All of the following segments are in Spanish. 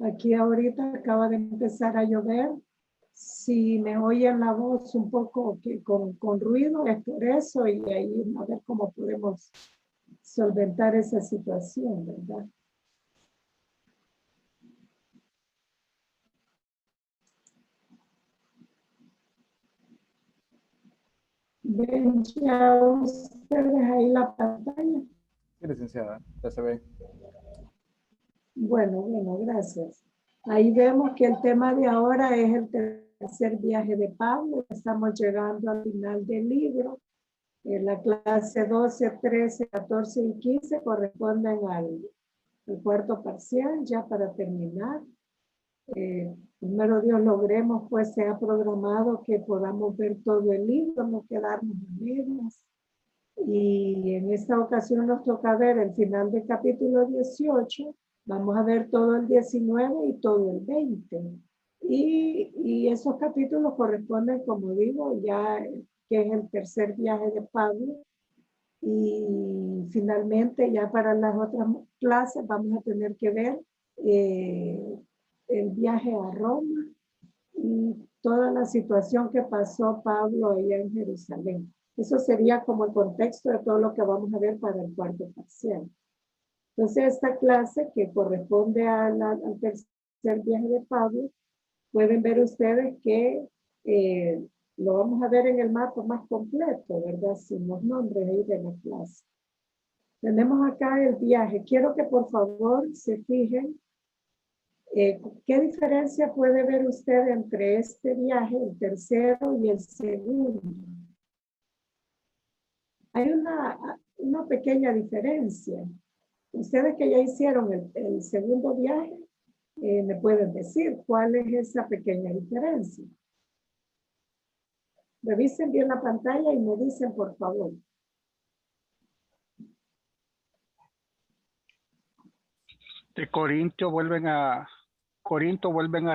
Aquí ahorita acaba de empezar a llover. Si me oyen la voz un poco con ruido, es por eso y ahí a ver cómo podemos solventar esa situación, ¿verdad? ¿Ven ya ustedes ahí la pantalla? Sí, licenciada, ya se ve. Bueno, gracias. Ahí vemos que el tema de ahora es el tercer viaje de Pablo. Estamos llegando al final del libro. En la clase 12, 13, 14 y 15 corresponden al cuarto parcial, ya para terminar. Primero Dios logremos, pues se ha programado que podamos ver todo el libro, no quedarnos a medias. Y en esta ocasión nos toca ver el final del capítulo 18. Vamos a ver todo el 19 y todo el 20. Y esos capítulos corresponden, como digo, ya que es el tercer viaje de Pablo. Y finalmente, ya para las otras clases, vamos a tener que ver el viaje a Roma y toda la situación que pasó Pablo allá en Jerusalén. Eso sería como el contexto de todo lo que vamos a ver para el cuarto parcial. Entonces, esta clase que corresponde al tercer viaje de Pablo, pueden ver ustedes que lo vamos a ver en el mapa más completo, ¿verdad? Sin los nombres ahí de la clase. Tenemos acá el viaje. Quiero que por favor se fijen ¿qué diferencia puede ver usted entre este viaje, el tercero y el segundo? Hay una pequeña diferencia. Ustedes que ya hicieron el segundo viaje, me pueden decir cuál es esa pequeña diferencia. Revisen bien la pantalla y me dicen, por favor. De Corinto vuelven a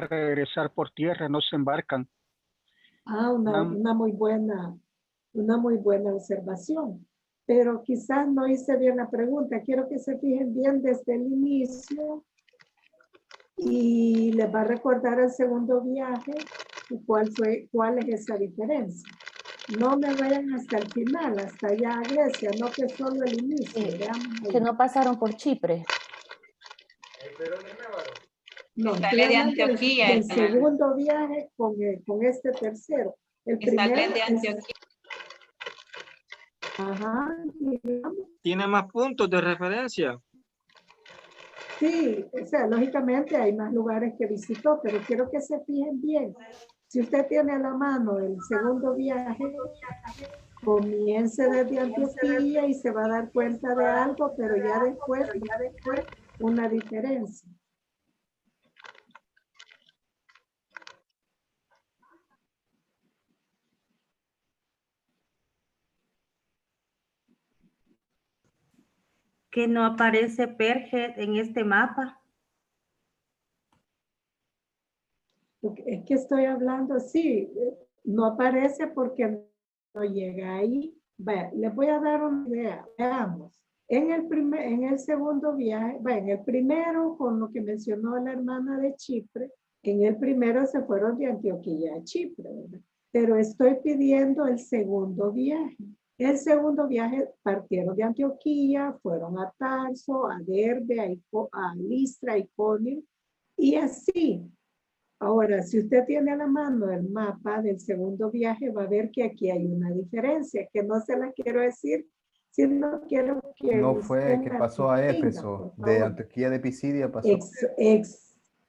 regresar por tierra, no se embarcan. Ah, una muy buena observación. Pero quizás no hice bien la pregunta. Quiero que se fijen bien desde el inicio y les va a recordar el segundo viaje y cuál es esa diferencia. No me vayan hasta el final, hasta allá a Grecia, no que solo el inicio. Que no pasaron por Chipre. No, sale de Antioquía. El segundo viaje con este tercero. El primero sale de Antioquía. Ajá, digamos. ¿Tiene más puntos de referencia? Sí, o sea, lógicamente hay más lugares que visitó, pero quiero que se fijen bien. Si usted tiene a la mano el segundo viaje, comience desde Antioquía y se va a dar cuenta de algo, pero ya después una diferencia. ¿Que no aparece Perge en este mapa? Es que estoy hablando, sí, no aparece porque no llega ahí. Les voy a dar una idea, veamos. En el segundo viaje, en el primero, con lo que mencionó la hermana de Chipre, en el primero se fueron de Antioquía a Chipre, ¿verdad? Pero estoy pidiendo el segundo viaje. El segundo viaje partieron de Antioquía, fueron a Tarso, a Derbe, a Listra, a Iconio, y así. Ahora, si usted tiene a la mano el mapa del segundo viaje, va a ver que aquí hay una diferencia, que no se la quiero decir, sino quiero que No fue que usted pasó a tenga, Éfeso, por de favor. Antioquía de Pisidia pasó.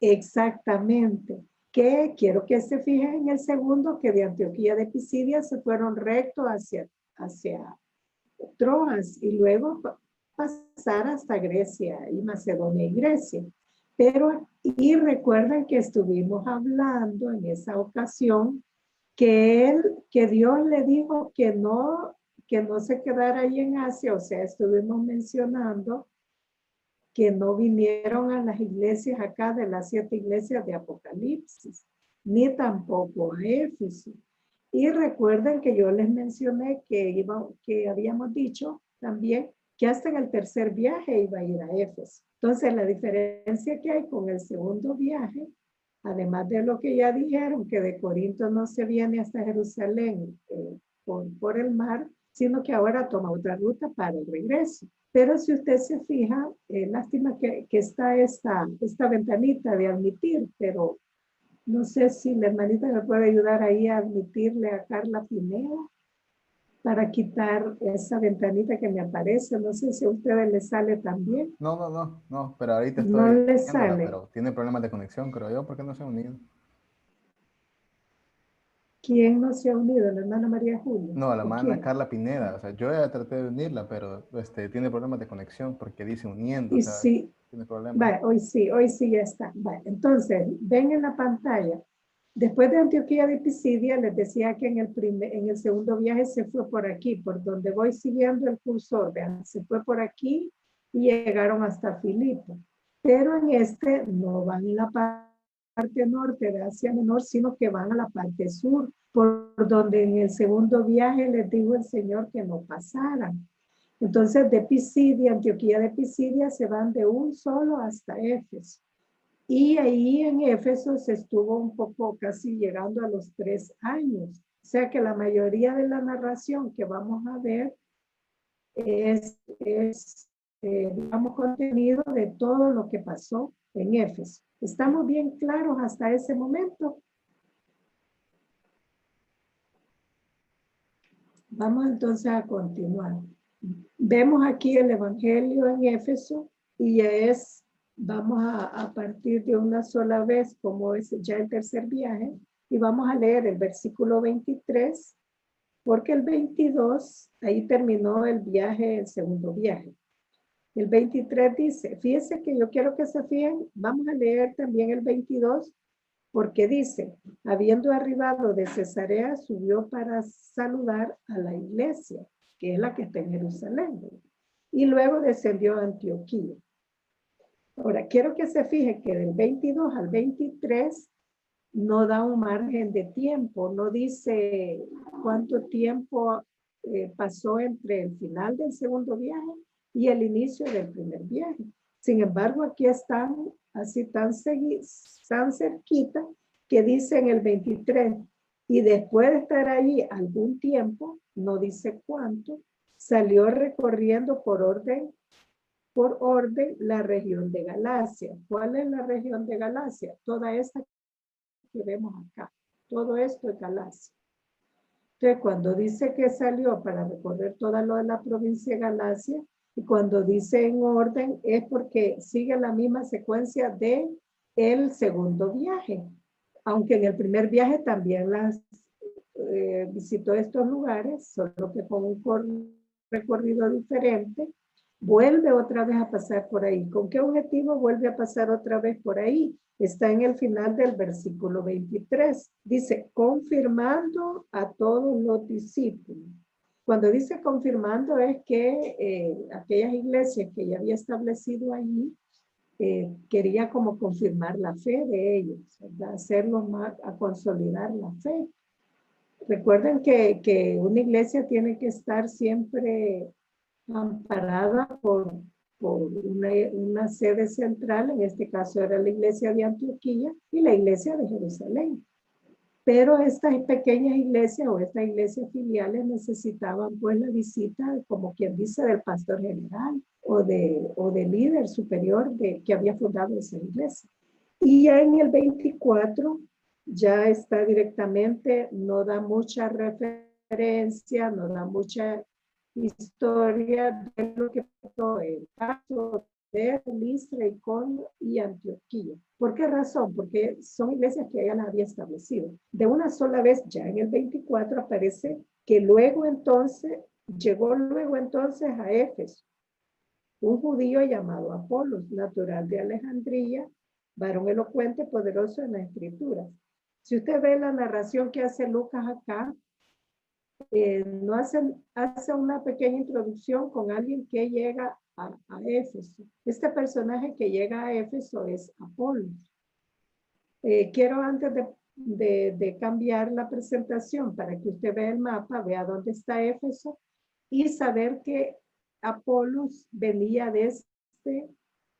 Exactamente. Que quiero que se fijen en el segundo, que de Antioquía de Pisidia se fueron recto hacia Troas y luego pasar hasta Grecia y Macedonia y Grecia. Pero, y recuerden que estuvimos hablando en esa ocasión que Dios le dijo que no se quedara ahí en Asia, o sea, estuvimos mencionando que no vinieron a las iglesias acá de las 7 iglesias de Apocalipsis, ni tampoco a Éfeso. Y recuerden que yo les mencioné que habíamos dicho también que hasta en el tercer viaje iba a ir a Éfeso. Entonces, la diferencia que hay con el segundo viaje, además de lo que ya dijeron, que de Corinto no se viene hasta Jerusalén por el mar, sino que ahora toma otra ruta para el regreso. Pero si usted se fija, lástima que está esta ventanita de admitir, pero no sé si la hermanita me puede ayudar ahí a admitirle a Carla Pineda para quitar esa ventanita que me aparece. No sé si a ustedes les sale también. No, pero ahorita No estoy le viéndola, sale. pero tiene problemas de conexión, creo yo, porque no se ha unido. ¿Quién no se ha unido? ¿La hermana María Julia? No, la ¿O hermana quién? Carla Pineda, o sea, yo ya traté de unirla, pero tiene problemas de conexión porque dice uniendo, o Y sea, sí, tiene problemas. va, hoy sí ya está. Va, entonces, ven en la pantalla. Después de Antioquía de Pisidia, les decía que en el segundo viaje se fue por aquí, por donde voy siguiendo el cursor. Vean, se fue por aquí y llegaron hasta Filipo. Pero en este no van en la parte norte de Asia Menor, sino que van a la parte sur, por donde en el segundo viaje les dijo el Señor que no pasaran. Entonces, de Pisidia, Antioquía de Pisidia, se van de un solo hasta Éfeso. Y ahí en Éfeso se estuvo un poco casi llegando a los 3 años. O sea que la mayoría de la narración que vamos a ver es digamos, contenido de todo lo que pasó en Éfeso. ¿Estamos bien claros hasta ese momento? Vamos entonces a continuar. Vemos aquí el Evangelio en Éfeso y ya vamos a partir de una sola vez, como es ya el tercer viaje, y vamos a leer el versículo 23, porque el 22, ahí terminó el viaje, el segundo viaje. El 23 dice, fíjense que yo quiero que se fijen, vamos a leer también el 22, porque dice, habiendo arribado de Cesarea, subió para saludar a la iglesia, que es la que está en Jerusalén, y luego descendió a Antioquía. Ahora, quiero que se fije que del 22 al 23 no da un margen de tiempo, no dice cuánto tiempo pasó entre el final del segundo viaje y el inicio del primer viaje. Sin embargo, aquí están así tan cerquita que dice en el 23, y después de estar ahí algún tiempo, no dice cuánto, salió recorriendo por orden la región de Galacia. ¿Cuál es la región de Galacia? Toda esta que vemos acá. Todo esto es Galacia. Entonces, cuando dice que salió para recorrer toda lo de la provincia de Galacia, y cuando dice en orden, es porque sigue la misma secuencia de el segundo viaje. Aunque en el primer viaje también visitó estos lugares, solo que con un recorrido diferente, vuelve otra vez a pasar por ahí. ¿Con qué objetivo vuelve a pasar otra vez por ahí? Está en el final del versículo 23. Dice, confirmando a todos los discípulos. Cuando dice confirmando es que aquellas iglesias que ya había establecido allí, quería como confirmar la fe de ellos, ¿verdad? Hacerlos más, a consolidar la fe. Recuerden que una iglesia tiene que estar siempre amparada por una sede central, en este caso era la iglesia de Antioquía y la iglesia de Jerusalén. Pero estas pequeñas iglesias o estas iglesias filiales necesitaban pues la visita, como quien dice, del pastor general o del líder superior que había fundado esa iglesia. Y ya en el 24 ya está directamente, no da mucha referencia, no da mucha historia de lo que pasó en el caso de Listra, Iconio y Antioquía. ¿Por qué razón? Porque son iglesias que ella las había establecido. De una sola vez, ya en el 24 aparece que llegó luego entonces a Éfeso, un judío llamado Apolos, natural de Alejandría, varón elocuente, poderoso en las escrituras. Si usted ve la narración que hace Lucas acá, no hace una pequeña introducción con alguien que llega a Éfeso. Este personaje que llega a Éfeso es Apolos. Quiero antes de cambiar la presentación para que usted vea el mapa, vea dónde está Éfeso y saber que Apolos venía desde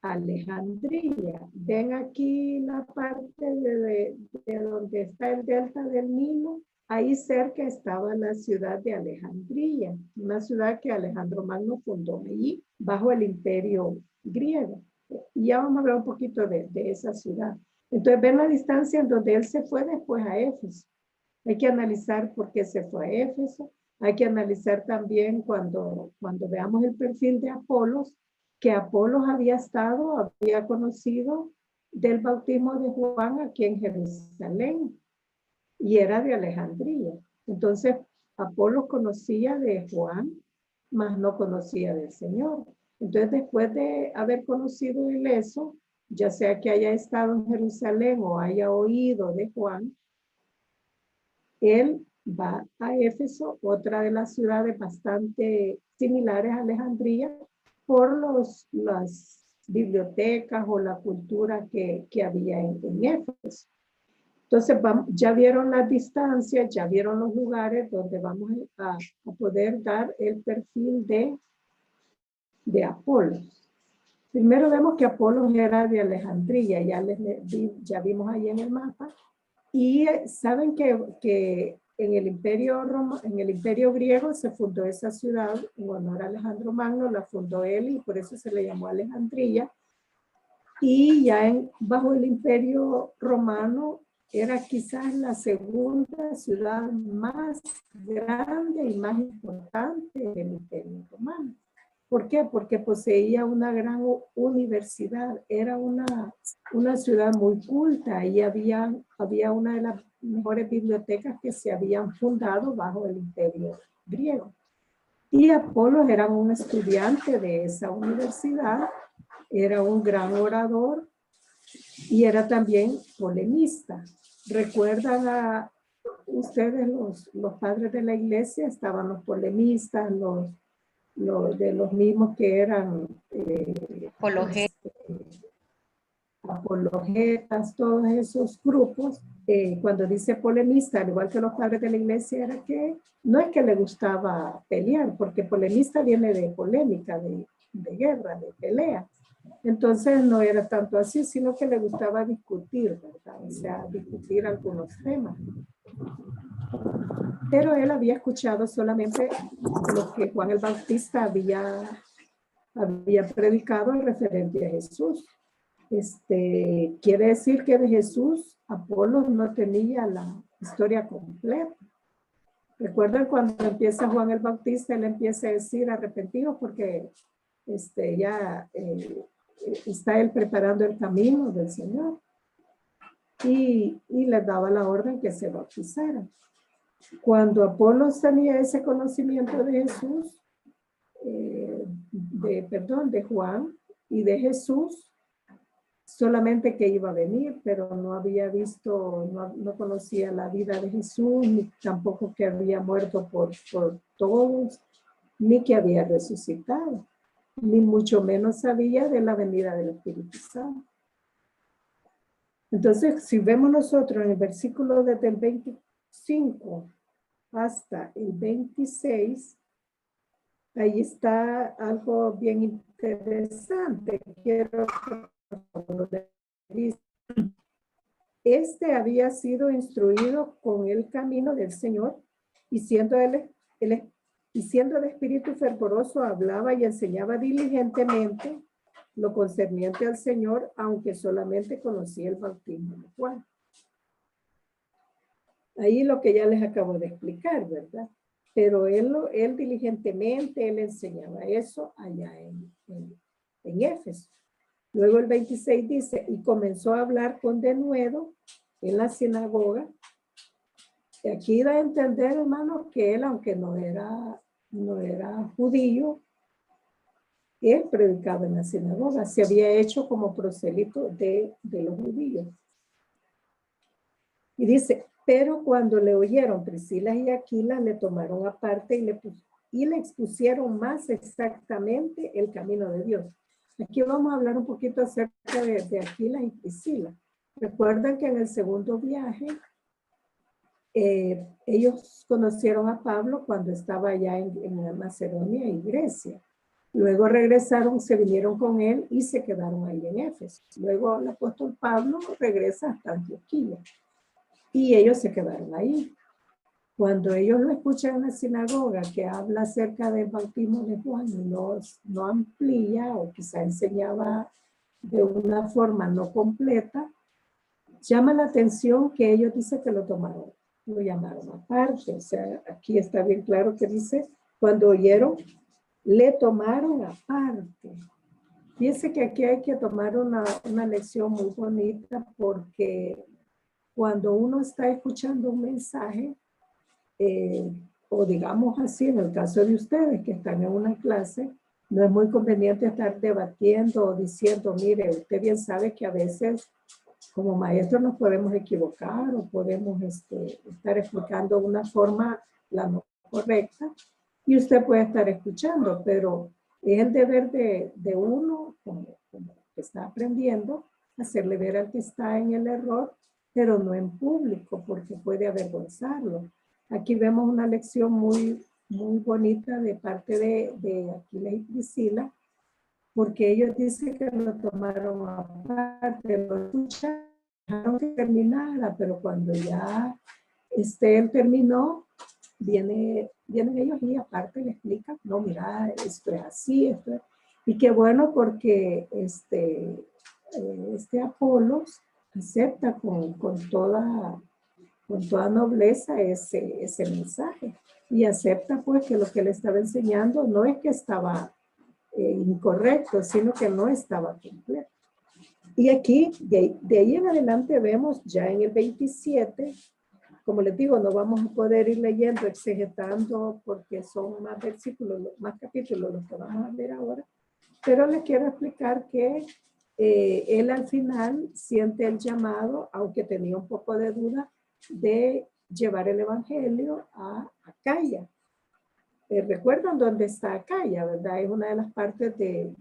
Alejandría. Ven aquí la parte de donde está el delta del Nilo. Ahí cerca estaba la ciudad de Alejandría, una ciudad que Alejandro Magno fundó allí bajo el imperio griego. Y ya vamos a hablar un poquito de esa ciudad. Entonces ven la distancia en donde él se fue después a Éfeso. Hay que analizar por qué se fue a Éfeso. Hay que analizar también cuando veamos el perfil de Apolos, que Apolos había conocido del bautismo de Juan aquí en Jerusalén y era de Alejandría. Entonces, Apolos conocía de Juan, mas no conocía del Señor. Entonces, después de haber conocido él eso, ya sea que haya estado en Jerusalén o haya oído de Juan, él va a Éfeso, otra de las ciudades bastante similares a Alejandría, por las bibliotecas o la cultura que había en Éfeso. Entonces, ya vieron las distancias, ya vieron los lugares donde vamos a poder dar el perfil de Apolos. Primero vemos que Apolos era de Alejandría, ya vimos ahí en el mapa. Y saben que en el imperio griego se fundó esa ciudad en honor a Alejandro Magno, la fundó él y por eso se le llamó Alejandría. Y ya bajo el imperio romano era quizás la segunda ciudad más grande y más importante del imperio romano. ¿Por qué? Porque poseía una gran universidad, era una ciudad muy culta y había una de las mejores bibliotecas que se habían fundado bajo el imperio griego. Y Apolos era un estudiante de esa universidad, era un gran orador y era también polemista. ¿Recuerdan a ustedes los padres de la iglesia? Estaban los polemistas, de los mismos que eran apologetas, todos esos grupos. Cuando dice polemista, al igual que los padres de la iglesia, era que no es que le gustaba pelear, porque polemista viene de polémica, de guerra, de pelea. Entonces no era tanto así, sino que le gustaba discutir, ¿verdad? O sea, discutir algunos temas. Pero él había escuchado solamente lo que Juan el Bautista había predicado referente a Jesús. Quiere decir que de Jesús, Apolos no tenía la historia completa. ¿Recuerdan cuando empieza Juan el Bautista? Él empieza a decir arrepentidos porque ya está él preparando el camino del Señor. Y les daba la orden que se bautizaran. Cuando Apolos tenía ese conocimiento de Jesús, de Juan y de Jesús, solamente que iba a venir, pero no había visto, no conocía la vida de Jesús, ni tampoco que había muerto por todos, ni que había resucitado, ni mucho menos sabía de la venida del Espíritu Santo. Entonces, si vemos nosotros en el versículo desde el 25 hasta el 26, ahí está algo bien interesante. Quiero que había sido instruido con el camino del Señor y siendo el espíritu fervoroso hablaba y enseñaba diligentemente lo concerniente al Señor, aunque solamente conocía el bautismo de Juan. Ahí lo que ya les acabo de explicar, ¿verdad? Pero él diligentemente, él enseñaba eso allá en Éfeso. Luego el 26 dice, y comenzó a hablar con denuedo en la sinagoga. Y aquí da a entender, hermanos, que él, aunque no era judío, él predicaba en la sinagoga, se había hecho como prosélito de los judíos. Y dice, pero cuando le oyeron Priscila y Aquila, le tomaron aparte y le expusieron más exactamente el camino de Dios. Aquí vamos a hablar un poquito acerca de Aquila y Priscila. Recuerdan que en el segundo viaje, ellos conocieron a Pablo cuando estaba allá en Macedonia y Grecia. Luego regresaron, se vinieron con él y se quedaron ahí en Éfeso. Luego el apóstol Pablo regresa hasta Antioquía y ellos se quedaron ahí. Cuando ellos lo escuchan en la sinagoga que habla acerca del bautismo de Juan y no amplía o quizá enseñaba de una forma no completa, llama la atención que ellos dicen que lo llamaron aparte. O sea, aquí está bien claro que dice, cuando oyeron, le tomaron aparte. Fíjense que aquí hay que tomar una lección muy bonita porque cuando uno está escuchando un mensaje, o digamos así, en el caso de ustedes que están en una clase, no es muy conveniente estar debatiendo o diciendo, mire, usted bien sabe que a veces como maestros nos podemos equivocar o podemos estar explicando una forma la no correcta y usted puede estar escuchando, pero es el deber de uno, como que está aprendiendo, hacerle ver al que está en el error, pero no en público porque puede avergonzarlo. Aquí vemos una lección muy, muy bonita de parte de Aquiles y Priscila, porque ellos dicen que lo tomaron aparte, lo escucharon que terminara, pero cuando ya él terminó, vienen ellos y aparte le explican, no, mira, esto es así, esto es. Y qué bueno porque este Apolos acepta con toda nobleza ese mensaje y acepta pues que lo que le estaba enseñando no es que estaba incorrecto, sino que no estaba completo. Y aquí, de ahí en adelante vemos ya en el 27, como les digo, no vamos a poder ir leyendo, exegetando, porque son más versículos, más capítulos los que vamos a ver ahora, pero les quiero explicar que él al final siente el llamado, aunque tenía un poco de duda, de llevar el evangelio a Acaya. ¿Recuerdan dónde está Acaya, verdad? Es una de las partes de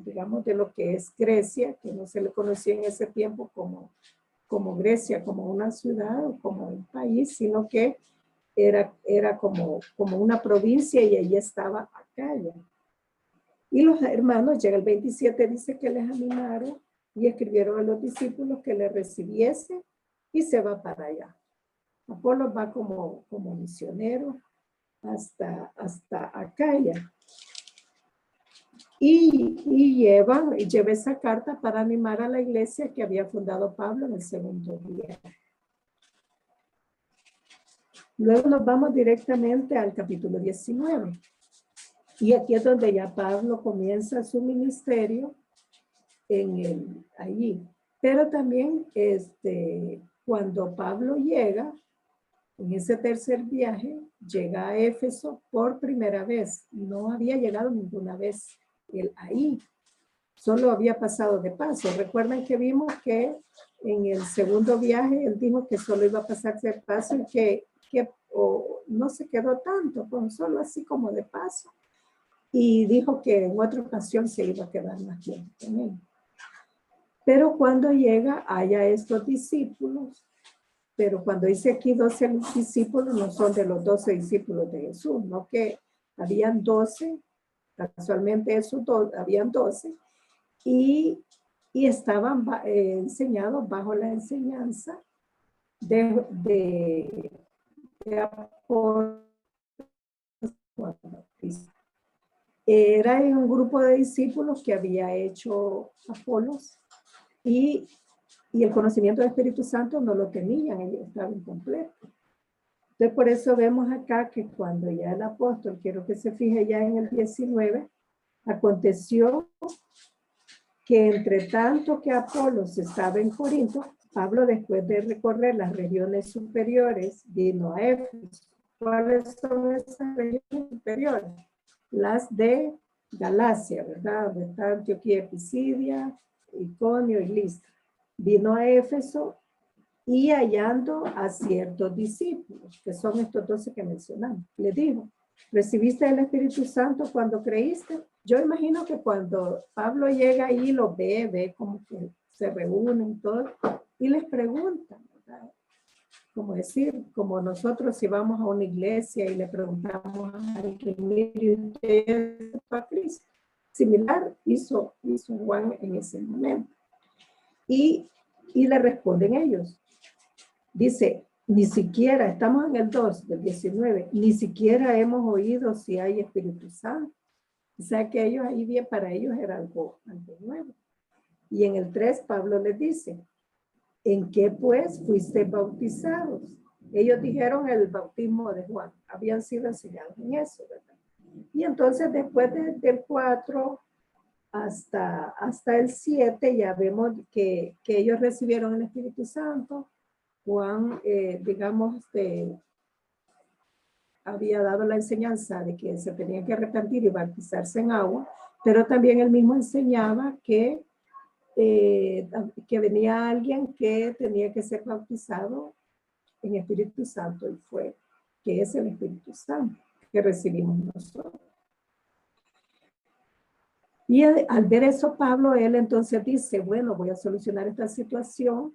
digamos, de lo que es Grecia, que no se le conocía en ese tiempo como Grecia, como una ciudad o como un país, sino que era como una provincia y allí estaba Acaya. Y los hermanos, llega el 27, dice que les animaron y escribieron a los discípulos que le recibiesen y se va para allá. Apolo va como misionero hasta Acaya. Y lleva esa carta para animar a la iglesia que había fundado Pablo en el segundo día. Luego nos vamos directamente al capítulo 19. Y aquí es donde ya Pablo comienza su ministerio allí. Pero también cuando Pablo llega, en ese tercer viaje, llega a Éfeso por primera vez. No había llegado ninguna vez él ahí. Solo había pasado de paso. Recuerdan que vimos que en el segundo viaje él dijo que solo iba a pasarse de paso y que no se quedó tanto, pues solo así como de paso. Y dijo que en otra ocasión se iba a quedar más tiempo con él. Pero cuando llega, haya estos discípulos, pero cuando dice aquí 12 discípulos, no son de los 12 discípulos de Jesús, no que habían 12, casualmente habían 12, y estaban enseñados bajo la enseñanza de Apolos. Era un grupo de discípulos que había hecho Apolos y el conocimiento del Espíritu Santo no lo tenían, ellos estaban incompletos. Entonces, por eso vemos acá que cuando ya el apóstol, quiero que se fije ya en el 19, aconteció que entre tanto que Apolos estaba en Corinto, Pablo, después de recorrer las regiones superiores, vino a Éfeso. ¿Cuáles son esas regiones superiores? Las de Galacia, ¿verdad? Donde está Antioquía, Pisidia, Iconio y Listra. Vino a Éfeso y hallando a ciertos discípulos, que son estos 12 que mencionamos. Le dijo, ¿recibiste el Espíritu Santo cuando creíste? Yo imagino que cuando Pablo llega ahí, los ve como que se reúnen todos y les preguntan, ¿verdad? como decir, como nosotros si vamos a una iglesia y le preguntamos a alguien, mire, ¿usted aceptó a Cristo? Similar hizo Juan en ese momento. Y le responden ellos. Dice, ni siquiera, estamos en el 2 del 19, ni siquiera hemos oído si hay Espíritu Santo. O sea que ellos ahí bien, para ellos era algo nuevo. Y en el 3 Pablo les dice, ¿en qué pues fuiste bautizados? Ellos dijeron el bautismo de Juan, habían sido enseñados en eso, ¿verdad? Y entonces después del 4 hasta el 7 ya vemos que ellos recibieron el Espíritu Santo. Juan, digamos, había dado la enseñanza de que se tenían que arrepentir y bautizarse en agua, pero también él mismo enseñaba que venía alguien que tenía que ser bautizado en Espíritu Santo y que es el Espíritu Santo que recibimos nosotros. Y al ver eso, Pablo, él entonces dice, bueno, voy a solucionar esta situación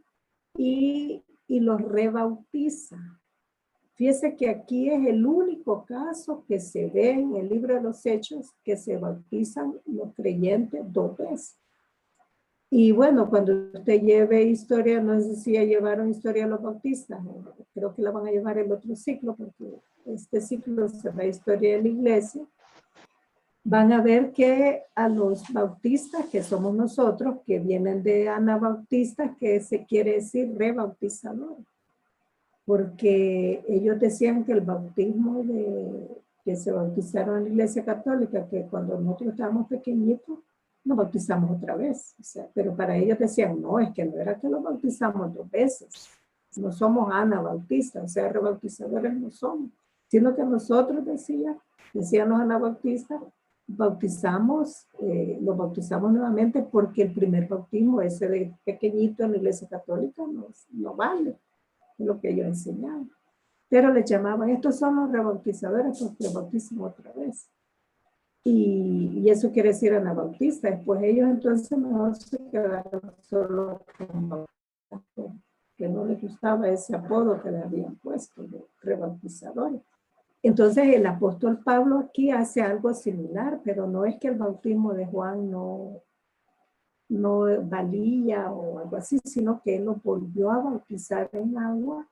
y los rebautiza. Fíjese que aquí es el único caso que se ve en el libro de los Hechos que se bautizan los creyentes 2 veces. Y bueno, cuando usted lleve historia, no sé si ya llevaron historia a los bautistas, creo que la van a llevar el otro ciclo, porque este ciclo se da historia de la iglesia. Van a ver que a los bautistas, que somos nosotros, que vienen de anabautistas, que se quiere decir rebautizadores, porque ellos decían que el bautismo que se bautizaron en la iglesia católica, que cuando nosotros estábamos pequeñitos, nos bautizamos otra vez. O sea, pero para ellos decían, no, es que no era que los bautizamos 2 veces. No somos anabautistas, o sea, rebautizadores no somos, sino que nosotros decían los anabautistas, los bautizamos nuevamente porque el primer bautismo, ese de pequeñito en la iglesia católica, no vale, es lo que ellos enseñaban. Pero les llamaban, estos son los rebautizadores porque bautizan otra vez. Y eso quiere decir anabautistas. Después ellos entonces mejor se quedaron solo con bautistas, que no les gustaba ese apodo que le habían puesto de rebautizadores. Entonces el apóstol Pablo aquí hace algo similar, pero no es que el bautismo de Juan no valía o algo así, sino que él lo volvió a bautizar en agua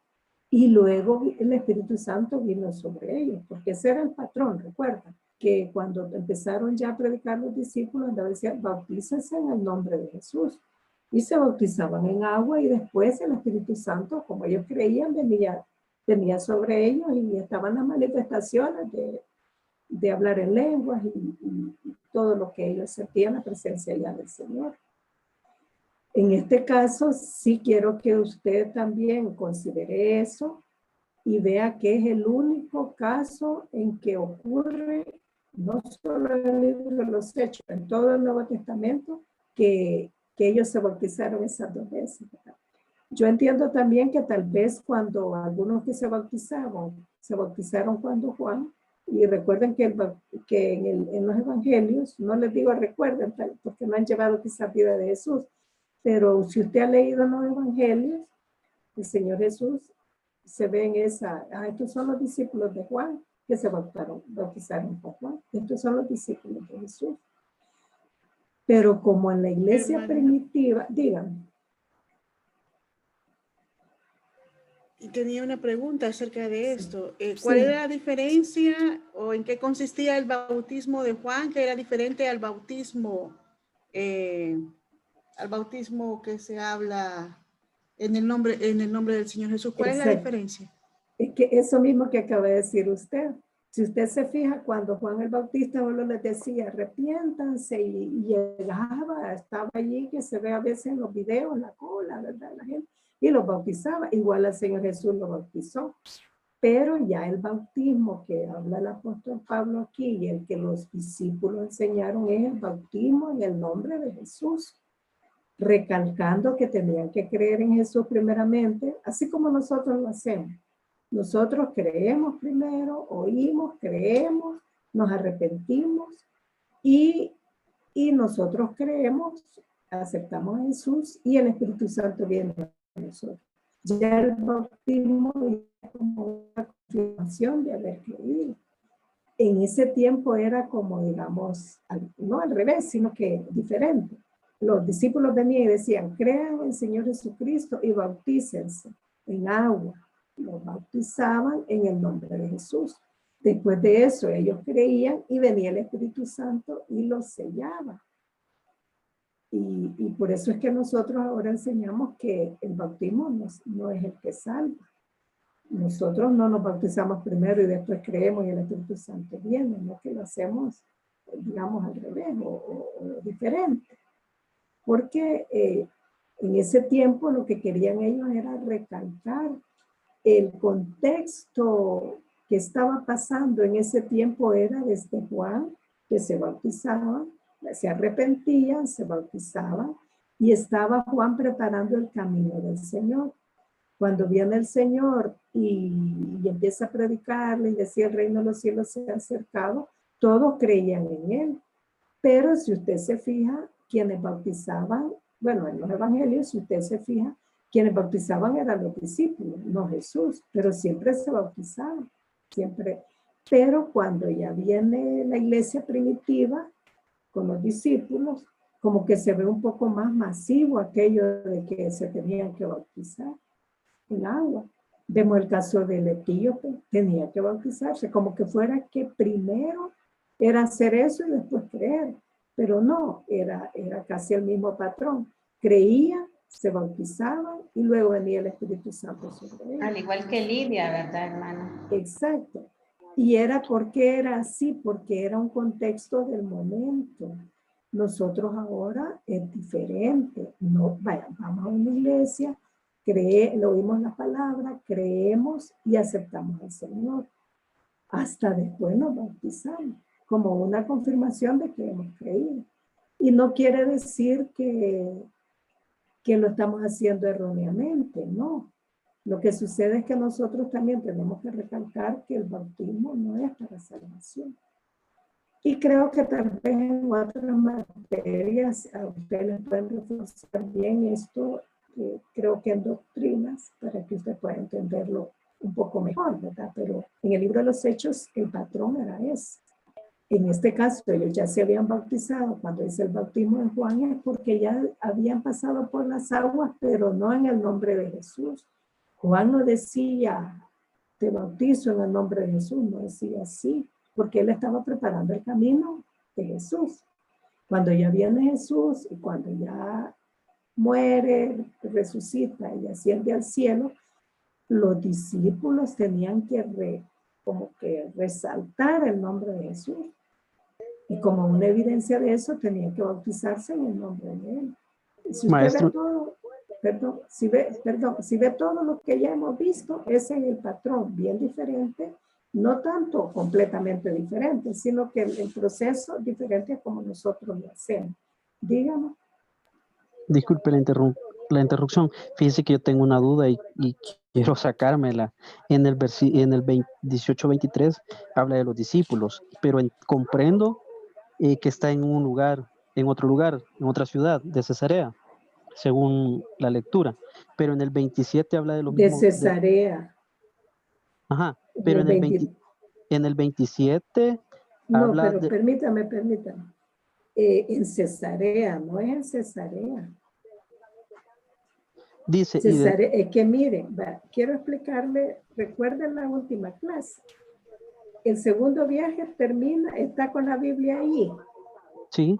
y luego el Espíritu Santo vino sobre ellos, porque ese era el patrón, recuerda, que cuando empezaron ya a predicar los discípulos, decían, bautícense en el nombre de Jesús. Y se bautizaban en agua y después el Espíritu Santo, como ellos creían, venía sobre ellos y estaban las manifestaciones de hablar en lenguas y todo lo que ellos sentían, la presencia ya del Señor. En este caso, sí quiero que usted también considere eso y vea que es el único caso en que ocurre, no solo en el libro de los Hechos, en todo el Nuevo Testamento, que ellos se bautizaron esas 2 veces. Yo entiendo también que tal vez cuando algunos que se bautizaron cuando Juan, y recuerden que en los evangelios, no les digo recuerden, porque no han llevado quizás vida de Jesús, pero si usted ha leído los evangelios, el Señor Jesús se ve en estos son los discípulos de Juan que se bautizaron por Juan. Estos son los discípulos de Jesús. Pero como en la iglesia primitiva, digan. Y tenía una pregunta acerca de esto. ¿Cuál era la diferencia o en qué consistía el bautismo de Juan, que era diferente al bautismo que se habla en el nombre del Señor Jesús? ¿Cuál es la diferencia? Es que eso mismo que acaba de decir usted. Si usted se fija, cuando Juan el Bautista solo les decía, arrepiéntanse, y llegaba, estaba allí, que se ve a veces en los videos, la cola, ¿verdad? La gente, y los bautizaba. Igual el Señor Jesús lo bautizó. Pero ya el bautismo que habla el apóstol Pablo aquí y el que los discípulos enseñaron es el bautismo en el nombre de Jesús, recalcando que tenían que creer en Jesús primeramente, así como nosotros lo hacemos. Nosotros creemos primero, oímos, creemos, nos arrepentimos y nosotros creemos, aceptamos a Jesús y el Espíritu Santo viene a nosotros. Ya el bautismo era como una confirmación de haber creído. En ese tiempo era como, digamos, no al revés, sino que diferente. Los discípulos venían y decían, crean en el Señor Jesucristo y bautícense en agua. Los bautizaban en el nombre de Jesús. Después de eso ellos creían y venía el Espíritu Santo y los sellaba. Y por eso es que nosotros ahora enseñamos que el bautismo no es el que salva. Nosotros no nos bautizamos primero y después creemos y el Espíritu Santo viene, no que lo hacemos, digamos, al revés o diferente. Porque en ese tiempo lo que querían ellos era recalcar el contexto que estaba pasando en ese tiempo era desde Juan, que se bautizaban, se arrepentían, se bautizaban, y estaba Juan preparando el camino del Señor. Cuando viene el Señor y empieza a predicarle y decía el reino de los cielos se ha acercado, todos creían en él. Pero si usted se fija, quienes bautizaban, bueno, en los evangelios, si usted se fija, quienes bautizaban eran los discípulos, no Jesús, pero siempre se bautizaban, siempre. Pero cuando ya viene la iglesia primitiva con los discípulos, como que se ve un poco más masivo aquello de que se tenían que bautizar en agua. Vemos el caso del etíope, tenía que bautizarse, como que fuera que primero era hacer eso y después creer, pero no, era casi el mismo patrón. Creía, se bautizaban y luego venía el Espíritu Santo sobre ellos. Al igual que Lidia, ¿verdad, hermano? Exacto. Y era porque era así, porque era un contexto del momento. Nosotros ahora es diferente. No, vaya, vamos a una iglesia, le oímos la palabra, creemos y aceptamos al Señor. Hasta después nos bautizamos, como una confirmación de que hemos creído. Y no quiere decir que lo estamos haciendo erróneamente, no. Lo que sucede es que nosotros también tenemos que recalcar que el bautismo no es para salvación. Y creo que tal vez en otras materias a ustedes les pueden reforzar bien esto, creo que en doctrinas, para que usted pueda entenderlo un poco mejor, ¿verdad? Pero en el libro de los Hechos el patrón era ese. En este caso, ellos ya se habían bautizado. Cuando dice el bautismo de Juan es porque ya habían pasado por las aguas, pero no en el nombre de Jesús. Juan no decía, te bautizo en el nombre de Jesús, no decía así, porque él estaba preparando el camino de Jesús. Cuando ya viene Jesús y cuando ya muere, resucita y asciende al cielo, los discípulos tenían que como que resaltar el nombre de Jesús. Y como una evidencia de eso, tenían que bautizarse en el nombre de él. Si usted Maestro. ve todo, si ve todo lo que ya hemos visto, ese es el patrón, bien diferente, no tanto completamente diferente, sino que el proceso diferente como nosotros lo hacemos. Dígame. Disculpe la interrupción. Fíjese que yo tengo una duda y quiero sacármela. En el 18:23 habla de los discípulos, pero comprendo que está en un lugar, en otra ciudad de Cesarea, según la lectura. Pero en el 27 habla de lo mismo. De Cesarea. Ajá, pero en el 27 no, habla pero permítame. En Cesarea, no es en Cesarea. Dice, Cesarea, es que miren, quiero explicarle, recuerden la última clase. El segundo viaje está con la Biblia ahí. Sí.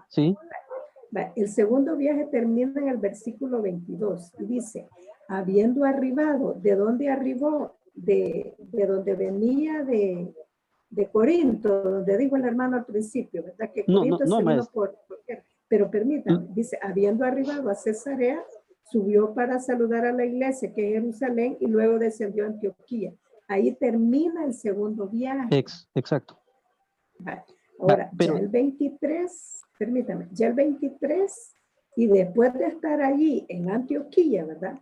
El segundo viaje termina en el versículo 22 y dice, habiendo arribado, ¿de dónde arribó? De donde venía de Corinto, donde dijo el hermano al principio, ¿verdad? Que Corinto se vino pero permítanme, dice, habiendo arribado a Cesarea, subió para saludar a la iglesia que es Jerusalén y luego descendió a Antioquía. Ahí termina el segundo viaje. Exacto. Ahora, pero ya el 23, permítame, ya el 23, y después de estar allí en Antioquía, ¿verdad?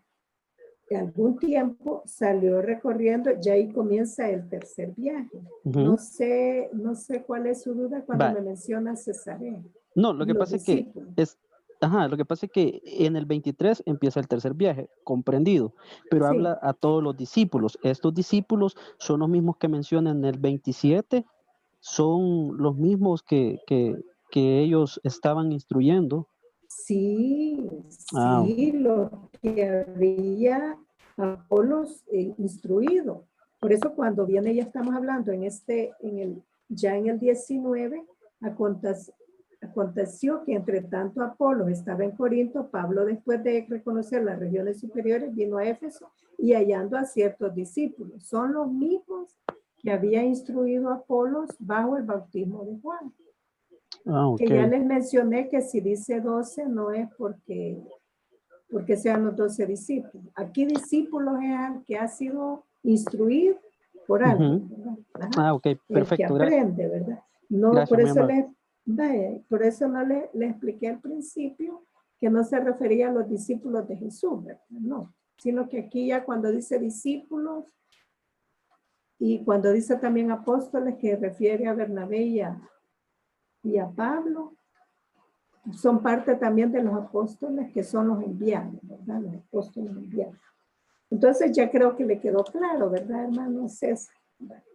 Algún tiempo salió recorriendo, ya ahí comienza el tercer viaje. No sé cuál es su duda cuando me menciona Cesarea. No, lo que pasa es que Ajá, lo que pasa es que en el 23 empieza el tercer viaje, comprendido, pero Sí. habla a todos los discípulos. Estos discípulos son los mismos que menciona en el 27, son los mismos que ellos estaban instruyendo. Sí, Ah, sí, lo que había Apolos instruido. Por eso cuando viene, ya estamos hablando ya en el 19, aconteció que entre tanto Apolos estaba en Corinto, Pablo, después de reconocer las regiones superiores, vino a Éfeso y hallando a ciertos discípulos. Son los mismos que había instruido Apolos bajo el bautismo de Juan. ok. Que ya les mencioné que si dice 12 no es porque sean los 12 discípulos. Aquí discípulos es al que ha sido instruido por algo, Ujú. ¿verdad? Ajá. Ah, ok, El que perfecto. aprende, ¿verdad? No, Gracias, por muy eso amable. por eso no le expliqué al principio que no se refería a los discípulos de Jesús, ¿verdad? No, sino que aquí ya cuando dice discípulos y cuando dice también apóstoles, que refiere a Bernabé y a Pablo, son parte también de los apóstoles que son los enviados, ¿verdad? Los apóstoles enviados. Entonces ya creo que le quedó claro, ¿verdad, hermano César?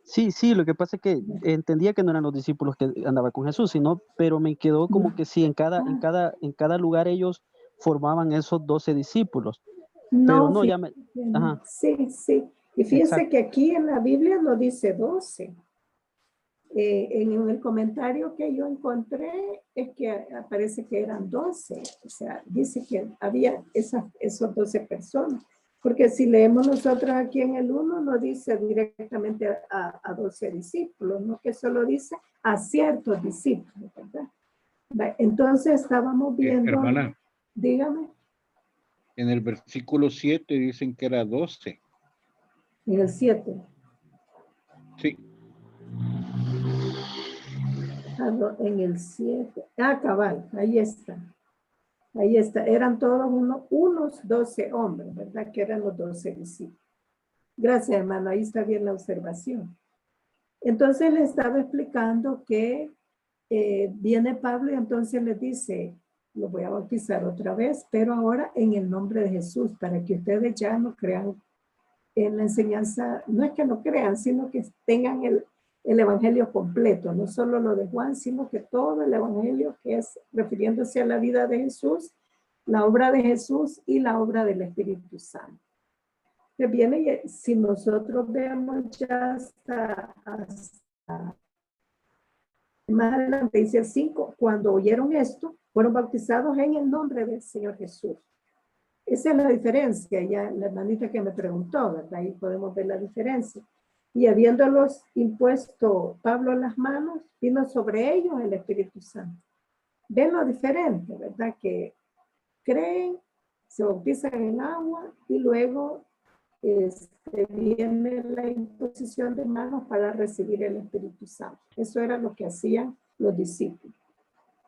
Sí, lo que pasa es que entendía que no eran los discípulos que andaban con Jesús, pero me quedó como que sí, en cada lugar ellos formaban esos 12 discípulos. Pero No, no, ya fíjate, ajá, sí, sí. Y fíjense exacto. que aquí en la Biblia no dice 12. En el comentario que yo encontré es que aparece que eran 12. O sea, dice que había esos 12 personas. Porque si leemos nosotros aquí en el 1, no dice directamente a 12 discípulos, no, que solo dice a ciertos discípulos, ¿verdad? Entonces estábamos viendo, hermana, dígame, en el versículo 7 dicen que era 12. en el 7. Sí. En el 7. Cabal, ahí está. Ahí está. Eran todos unos 12 hombres, ¿verdad? Que eran los 12 discípulos. Gracias, hermano. Ahí está bien la observación. Entonces le estaba explicando que viene Pablo y entonces les dice, lo voy a bautizar otra vez, pero ahora en el nombre de Jesús, para que ustedes ya no crean en la enseñanza, no es que no crean, sino que tengan el evangelio completo, no solo lo de Juan, sino que todo el evangelio que es refiriéndose a la vida de Jesús, la obra de Jesús y la obra del Espíritu Santo. Que viene, si nosotros vemos ya hasta más adelante, dice el 5, cuando oyeron esto, fueron bautizados en el nombre del Señor Jesús. Esa es la diferencia, ya la hermanita que me preguntó, ¿verdad? Ahí podemos ver la diferencia. Y habiéndolos impuesto Pablo las manos, vino sobre ellos el Espíritu Santo. Ven lo diferente, ¿verdad? Que creen, se bautizan en agua y luego viene la imposición de manos para recibir el Espíritu Santo. Eso era lo que hacían los discípulos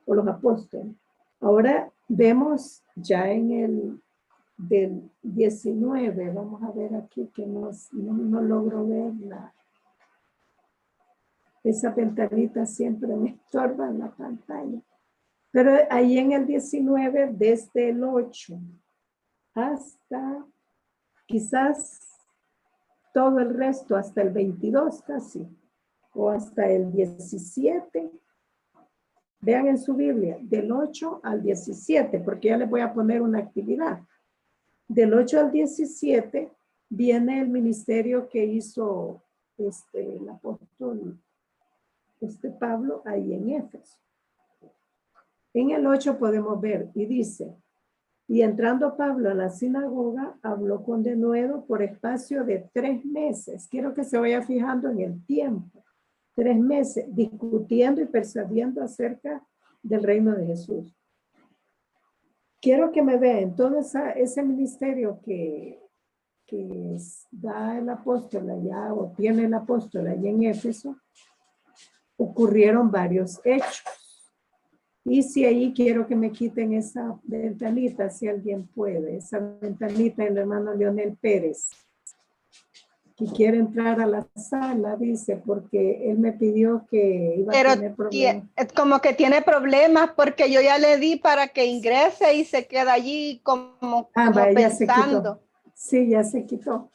o los apóstoles. Ahora vemos ya en el del 19, vamos a ver aquí que no logro verla. Esa ventanita siempre me estorba en la pantalla. Pero ahí en el 19, desde el 8 hasta quizás todo el resto, hasta el 22 casi, o hasta el 17. Vean en su Biblia, del 8 al 17, porque ya les voy a poner una actividad. Del 8 al 17 viene el ministerio que hizo el apóstol Pablo ahí en Éfeso. En el 8 podemos ver, y dice, y entrando Pablo a la sinagoga, habló con denuedo por espacio de 3 meses. Quiero que se vaya fijando en el tiempo. 3 meses, discutiendo y persuadiendo acerca del reino de Jesús. Quiero que me vean todo ese ministerio que da el apóstol allá, o tiene el apóstol allá en Éfeso, ocurrieron varios hechos. Y si ahí quiero que me quiten esa ventanita, si alguien puede, esa ventanita del hermano Leonel Pérez. que quiere entrar a la sala, dice, porque él me pidió que iba a Pero tener problemas. como que tiene problemas porque yo ya le di para que ingrese y se queda allí como Vaya, ya se pensando. quitó. Sí, ya se quitó.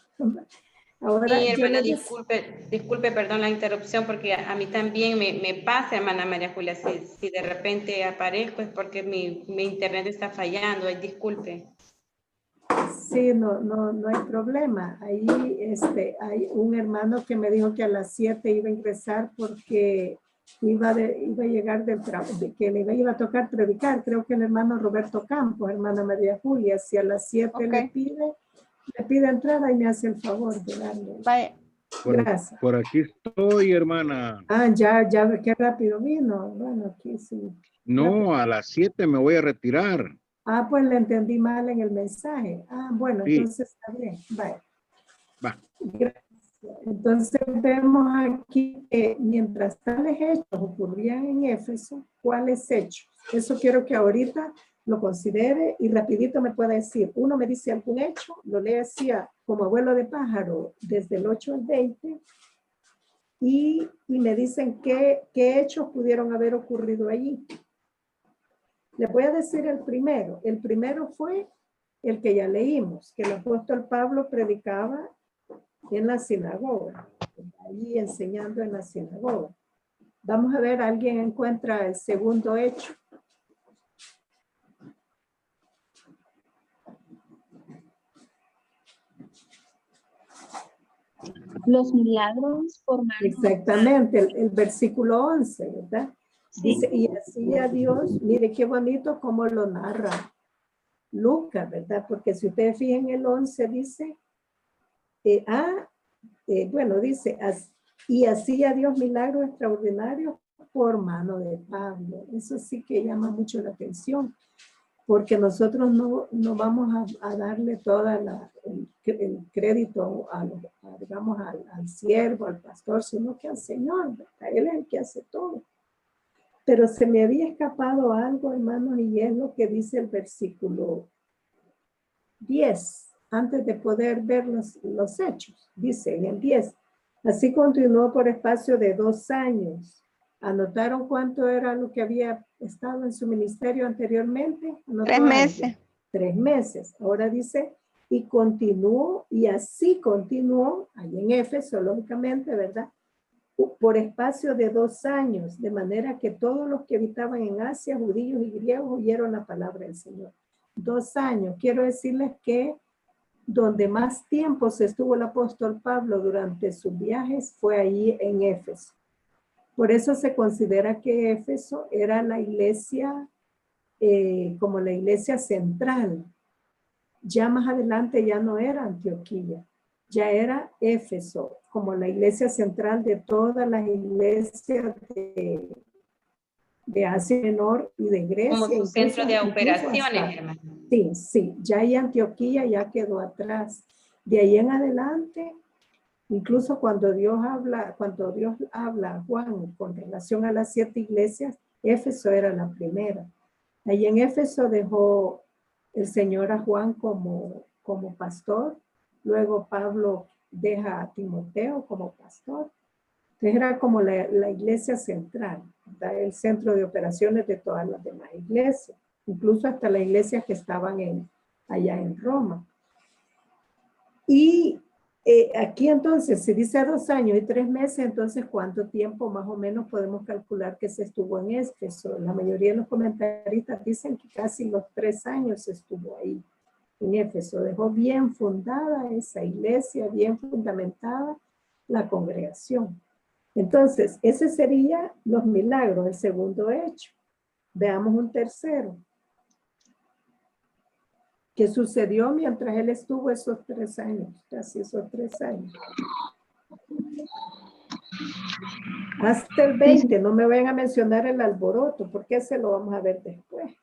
Ahora, Sí, yo hermana, le decía- disculpe, perdón la interrupción, porque a mí también me pasa, hermana María Julia, si de repente aparezco es porque mi internet está fallando, ay, disculpe. Sí, no hay problema. Ahí hay un hermano que me dijo que a las 7 iba a ingresar porque iba a llegar del trabajo, que le iba a tocar predicar. Creo que el hermano Roberto Campos, hermana María Julia, si a las 7 Ok. le pide entrada y me hace el favor de darle. Vaya. Gracias. Por aquí estoy, hermana. Ya, qué rápido vino. Bueno, aquí sí. No, a las 7 me voy a retirar. Pues le entendí mal en el mensaje. Bueno, Sí. entonces está bien. Vaya. Va. Gracias. Entonces vemos aquí que mientras tales hechos ocurrían en Éfeso, ¿cuáles hechos? Eso quiero que ahorita lo considere y rapidito me pueda decir. Uno me dice algún hecho, lo lee así como abuelo de pájaro desde el 8 al 20 y me dicen qué hechos pudieron haber ocurrido allí. Les voy a decir el primero. El primero fue el que ya leímos, que el apóstol Pablo predicaba en la sinagoga, ahí enseñando en la sinagoga. Vamos a ver, ¿alguien encuentra el segundo hecho? Los milagros formaron. Exactamente, el versículo 11, ¿verdad? Sí. Dice, y así a Dios, mire qué bonito cómo lo narra Lucas, ¿verdad? Porque si ustedes fijan el 11 dice, dice, y hacía Dios milagros extraordinarios por mano de Pablo. Eso sí que llama mucho la atención, porque nosotros no vamos a darle toda el crédito digamos, al siervo, al pastor, sino que al Señor, ¿verdad? Él es el que hace todo. Pero se me había escapado algo, hermanos, y es lo que dice el versículo 10, antes de poder ver los hechos. Dice en el 10, así continuó por espacio de 2 años. ¿Anotaron cuánto era lo que había estado en su ministerio anteriormente? 3 meses. 3 meses. Ahora dice, y continuó, y así continuó, ahí en Éfeso, lógicamente, ¿verdad? Por espacio de 2 años, de manera que todos los que habitaban en Asia, judíos y griegos, oyeron la palabra del Señor. 2 años. Quiero decirles que donde más tiempo se estuvo el apóstol Pablo durante sus viajes fue allí en Éfeso. Por eso se considera que Éfeso era la iglesia, como la iglesia central. Ya más adelante ya no era Antioquía, ya era Éfeso, como la iglesia central de todas las iglesias de Asia Menor y de Grecia. Como su centro de operaciones, hermano. Sí, ya ahí Antioquía ya quedó atrás. De ahí en adelante, incluso cuando Dios habla a Juan con relación a las 7 iglesias, Éfeso era la primera. Ahí en Éfeso dejó el Señor a Juan como pastor. Luego Pablo deja a Timoteo como pastor. Entonces era como la iglesia central, ¿verdad? El centro de operaciones de todas las demás iglesias, incluso hasta las iglesias que estaban allá en Roma. Y aquí entonces, si dice 2 años y 3 meses, entonces ¿cuánto tiempo más o menos podemos calcular que se estuvo en Éfeso? La mayoría de los comentaristas dicen que casi los 3 años estuvo ahí en Éfeso. Dejó bien fundada esa iglesia, bien fundamentada la congregación. Entonces, ese sería los milagros, el segundo hecho. Veamos un tercero. ¿Qué sucedió mientras él estuvo esos 3 años? Casi esos 3 años. Hasta el 20, no me vayan a mencionar el alboroto, porque ese lo vamos a ver después.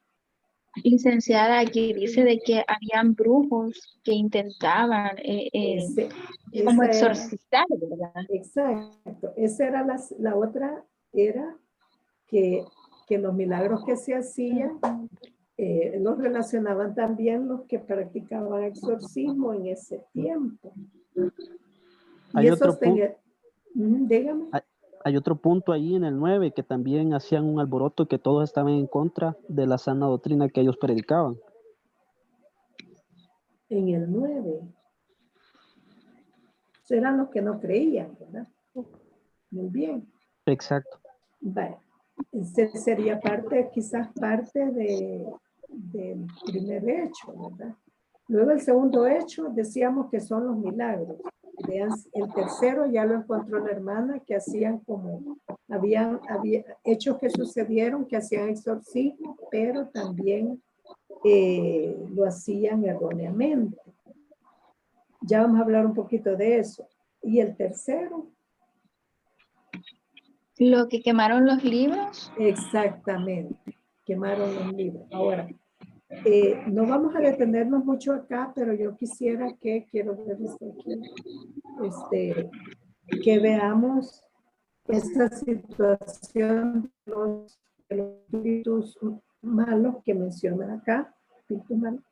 Licenciada, aquí dice de que habían brujos que intentaban como exorcizar, ¿verdad? Exacto. Esa era la otra, era que los milagros que se hacían los relacionaban también los que practicaban exorcismo en ese tiempo. Hay y otro esos dígame. Hay otro punto ahí en el 9 que también hacían un alboroto que todos estaban en contra de la sana doctrina que ellos predicaban. En el 9. Eran los que no creían, ¿verdad? Muy bien. Exacto. Vale. Ese sería quizás parte del primer hecho, ¿verdad? Luego el segundo hecho decíamos que son los milagros. Vean, el tercero ya lo encontró la hermana, que hacían había hechos que sucedieron que hacían exorcismo, pero también lo hacían erróneamente. Ya vamos a hablar un poquito de eso. Y el tercero. Lo que quemaron los libros. Exactamente, quemaron los libros. Ahora, no vamos a detenernos mucho acá, pero yo quisiera quiero ver aquí, que veamos esta situación de los espíritus malos que menciona acá, espíritus malos,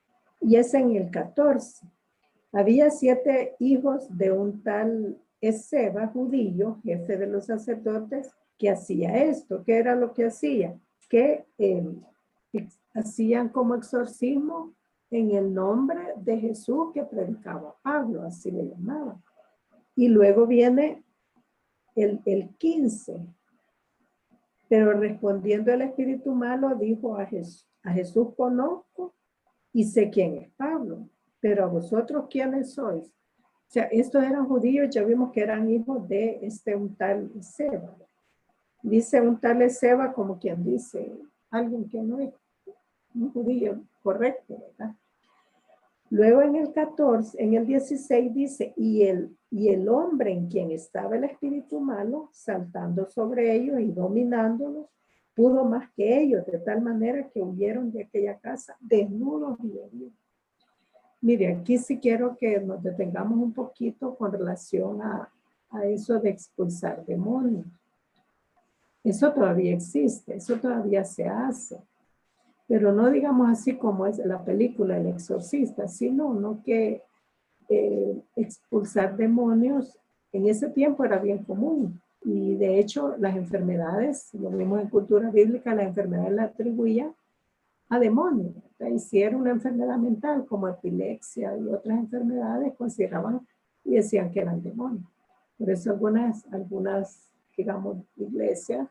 y es en el 14. Había 7 hijos de un tal Esceva, judío, jefe de los sacerdotes, que hacía esto. ¿Qué era lo que hacía? Que hacían como exorcismo en el nombre de Jesús que predicaba Pablo, así le llamaban. Y luego viene el 15. Pero respondiendo el espíritu malo, dijo a Jesús conozco y sé quién es Pablo, pero a vosotros quiénes sois. O sea, estos eran judíos, ya vimos que eran hijos de un tal Seba. Dice un tal Seba como quien dice, alguien que no es un judío correcto, ¿verdad? Luego en el 14, en el 16 dice, y el hombre en quien estaba el espíritu malo, saltando sobre ellos y dominándolos, pudo más que ellos, de tal manera que huyeron de aquella casa desnudos y heridos. Mire, aquí sí quiero que nos detengamos un poquito con relación a eso de expulsar demonios. Eso todavía existe, eso todavía se hace. Pero no digamos así como es la película El Exorcista, sino que expulsar demonios en ese tiempo era bien común. Y de hecho las enfermedades, lo mismo en cultura bíblica, las enfermedades las atribuían a demonios. Y si era una enfermedad mental como epilepsia y otras enfermedades, consideraban y decían que eran demonios. Por eso algunas digamos, iglesias,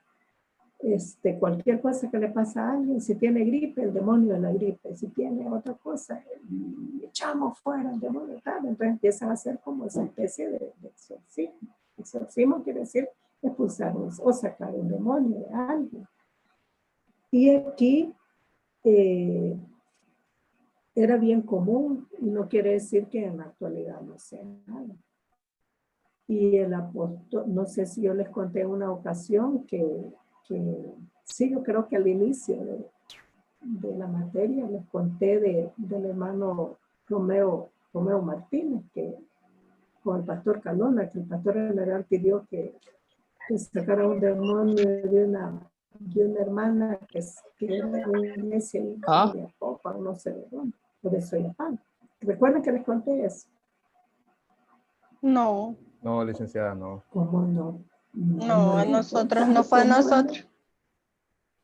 cualquier cosa que le pasa a alguien, si tiene gripe, el demonio de la gripe, si tiene otra cosa, echamos fuera el demonio, tal. Entonces empiezan a hacer como esa especie de exorcismo. Exorcismo quiere decir expulsar o sacar un demonio de alguien. Y aquí era bien común, y no quiere decir que en la actualidad no sea nada. Y el apóstol, no sé si yo les conté en una ocasión que sí, yo creo que al inicio de la materia les conté del hermano Romeo Martínez, que con el pastor Calona, que el pastor general pidió que sacara un demonio de una hermana que era de una iglesia y de Acopa, no sé de dónde, por eso ya pan. ¿Recuerdan que les conté eso? No. No, licenciada, no. ¿Cómo no? No, a nosotros, no fue a nosotros.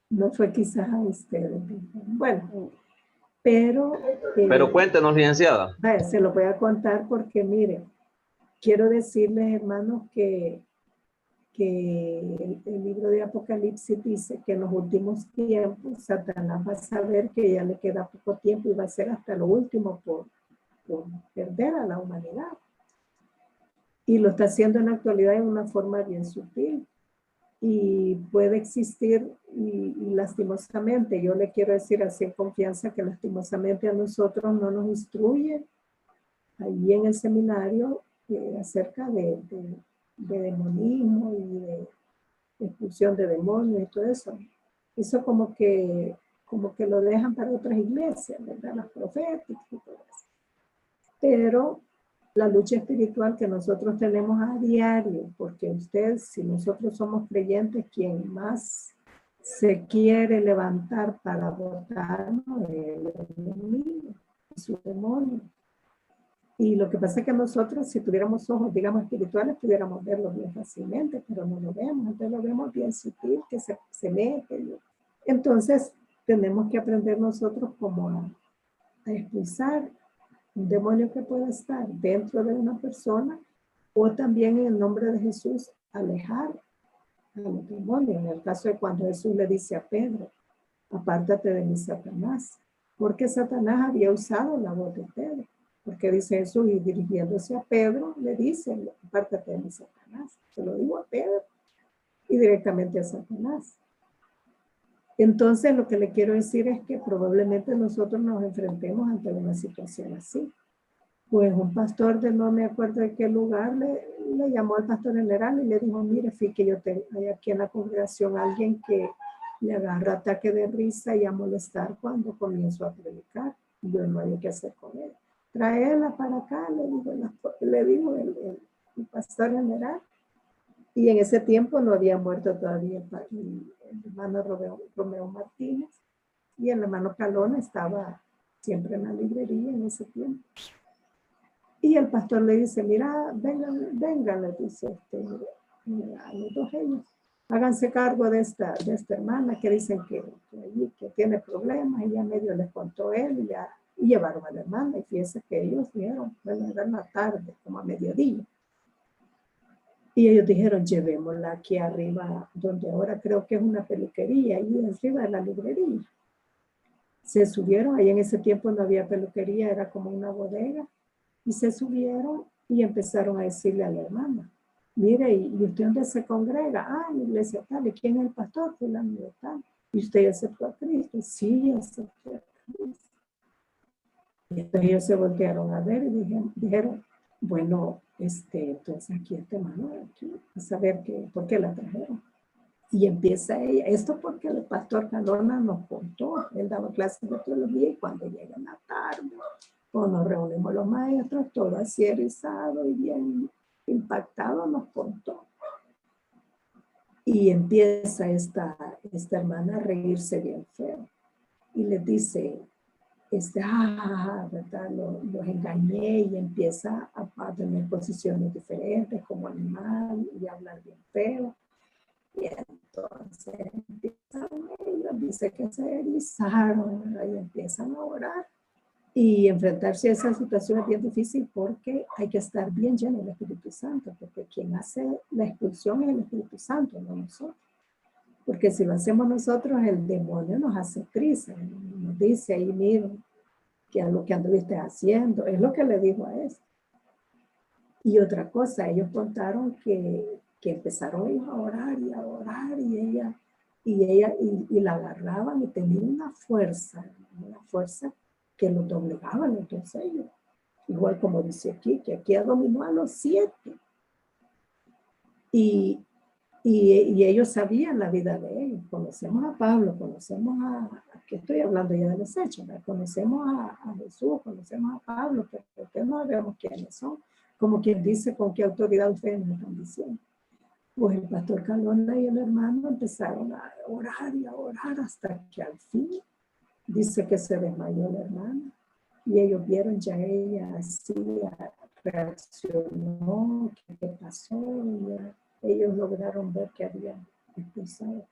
No fue quizás a ustedes. Bueno, pero cuéntenos, licenciada. Se lo voy a contar porque, mire, quiero decirles, hermanos, que el libro de Apocalipsis dice que en los últimos tiempos Satanás va a saber que ya le queda poco tiempo y va a ser hasta lo último por perder a la humanidad. Y lo está haciendo en la actualidad en una forma bien sutil. Y puede existir, y lastimosamente, yo le quiero decir así en confianza que lastimosamente a nosotros no nos instruye ahí en el seminario acerca de demonismo y de expulsión de demonios y todo eso. Eso como que lo dejan para otras iglesias, ¿verdad? Las proféticas y todo eso. Pero la lucha espiritual que nosotros tenemos a diario, porque si nosotros somos creyentes, quien más se quiere levantar para votarnos es el enemigo, su demonio. Y lo que pasa es que nosotros, si tuviéramos ojos, digamos, espirituales, pudiéramos verlo bien fácilmente, pero no lo vemos. Entonces lo vemos bien sutil, que se mete. Entonces, tenemos que aprender nosotros como a expulsar un demonio que pueda estar dentro de una persona, o también en el nombre de Jesús, alejar a los demonios. En el caso de cuando Jesús le dice a Pedro, apártate de mí, Satanás, porque Satanás había usado la voz de Pedro. Porque dice Jesús, y dirigiéndose a Pedro, le dice, apártate de mí, Satanás. Se lo digo a Pedro y directamente a Satanás. Entonces, lo que le quiero decir es que probablemente nosotros nos enfrentemos ante una situación así. Pues un pastor de no me acuerdo de qué lugar le llamó al pastor general y le dijo, mire, fíjate que hay aquí en la congregación alguien que le agarra ataque de risa y a molestar cuando comienzo a predicar. Yo no hay que hacer con él. Traerla para acá, le digo el pastor general. Y en ese tiempo no había muerto todavía el hermano Romeo Martínez, y el hermano Calona estaba siempre en la librería en ese tiempo. Y el pastor le dice, mira, vengan, le dice a los dos ellos, háganse cargo de esta hermana que dicen que tiene problemas, y ya medio les contó él, y llevaron a la hermana, y fíjense que ellos vieron, bueno, era en la tarde, como a mediodía. Y ellos dijeron, llevémosla aquí arriba, donde ahora creo que es una peluquería, ahí arriba de la librería. Se subieron, ahí en ese tiempo no había peluquería, era como una bodega, y se subieron y empezaron a decirle a la hermana, mire, ¿y usted dónde se congrega? Ah, en la iglesia tal. ¿Y quién es el pastor? Fulano de tal. ¿Y usted aceptó a Cristo? Sí, acepté a Cristo. Y entonces ellos se voltearon a ver y dijeron, bueno, entonces aquí este hermano, aquí, a saber por qué la trajeron. Y empieza ella, esto porque el pastor Calona nos contó, él daba clases de teología, y cuando llega la tarde, cuando nos reunimos los maestros, todo así erizado y bien impactado, nos contó. Y empieza esta hermana a reírse bien feo. Y les dice, ¿verdad? Los engañé, y empieza a tener posiciones diferentes como animal y hablar bien feo. Y entonces empiezan ellos, dice que se erizaron, y empiezan a orar. Y enfrentarse a esa situación es bien difícil porque hay que estar bien lleno del Espíritu Santo, porque quien hace la expulsión es el Espíritu Santo, no nosotros. Porque si lo hacemos nosotros, el demonio nos hace prisa, nos dice ahí, miren, que es lo que anduviste haciendo, es lo que le dijo a él. Y otra cosa, ellos contaron que empezaron ellos a orar, y la agarraban, y tenía una fuerza que los doblegaban los dos ellos. Igual como dice aquí, que aquí dominó a los 7. Y ellos sabían la vida de ellos. Conocemos a Pablo, conocemos que estoy hablando ya de los hechos, ¿verdad? Conocemos a Jesús, conocemos a Pablo, pero no sabemos quiénes son. Como quien dice, con qué autoridad ustedes nos están diciendo. Pues el pastor Calona y el hermano empezaron a orar y a orar hasta que al fin dice que se desmayó la hermana, y ellos vieron ya ella así, reaccionó, qué pasó, y ellos lograron ver que había expulsado,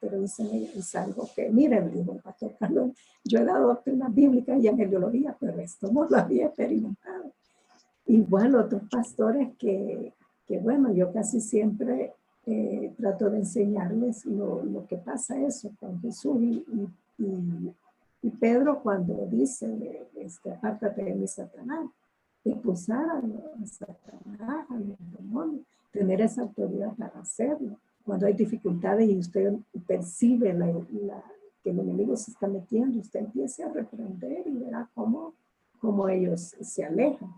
pero dicen ellos, es algo que, miren, dijo el pastor Calona, yo he dado doctrina bíblica y angelología, pero esto no lo había experimentado. Igual otros pastores que bueno, yo casi siempre trato de enseñarles lo que pasa eso con Jesús y Pedro cuando dice, apártate de mí, Satanás, expulsar a Satanás, a los demonios, tener esa autoridad para hacerlo. Cuando hay dificultades y usted percibe que el enemigo se está metiendo, usted empieza a reprender y verá cómo ellos se alejan.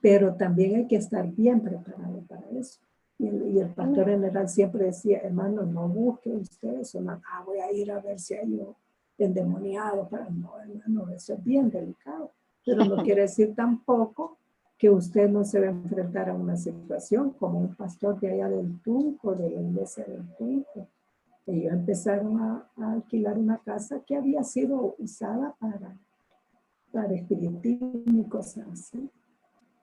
Pero también hay que estar bien preparado para eso. Y el pastor general siempre decía, hermano, no busque usted eso, no, voy a ir a ver si hay yo endemoniado. No, hermano, eso es bien delicado. Pero no quiere decir tampoco que usted no se va a enfrentar a una situación como un pastor de allá del Tunco, de la iglesia del Tunco. Ellos empezaron a alquilar una casa que había sido usada para espiritismo y cosas así.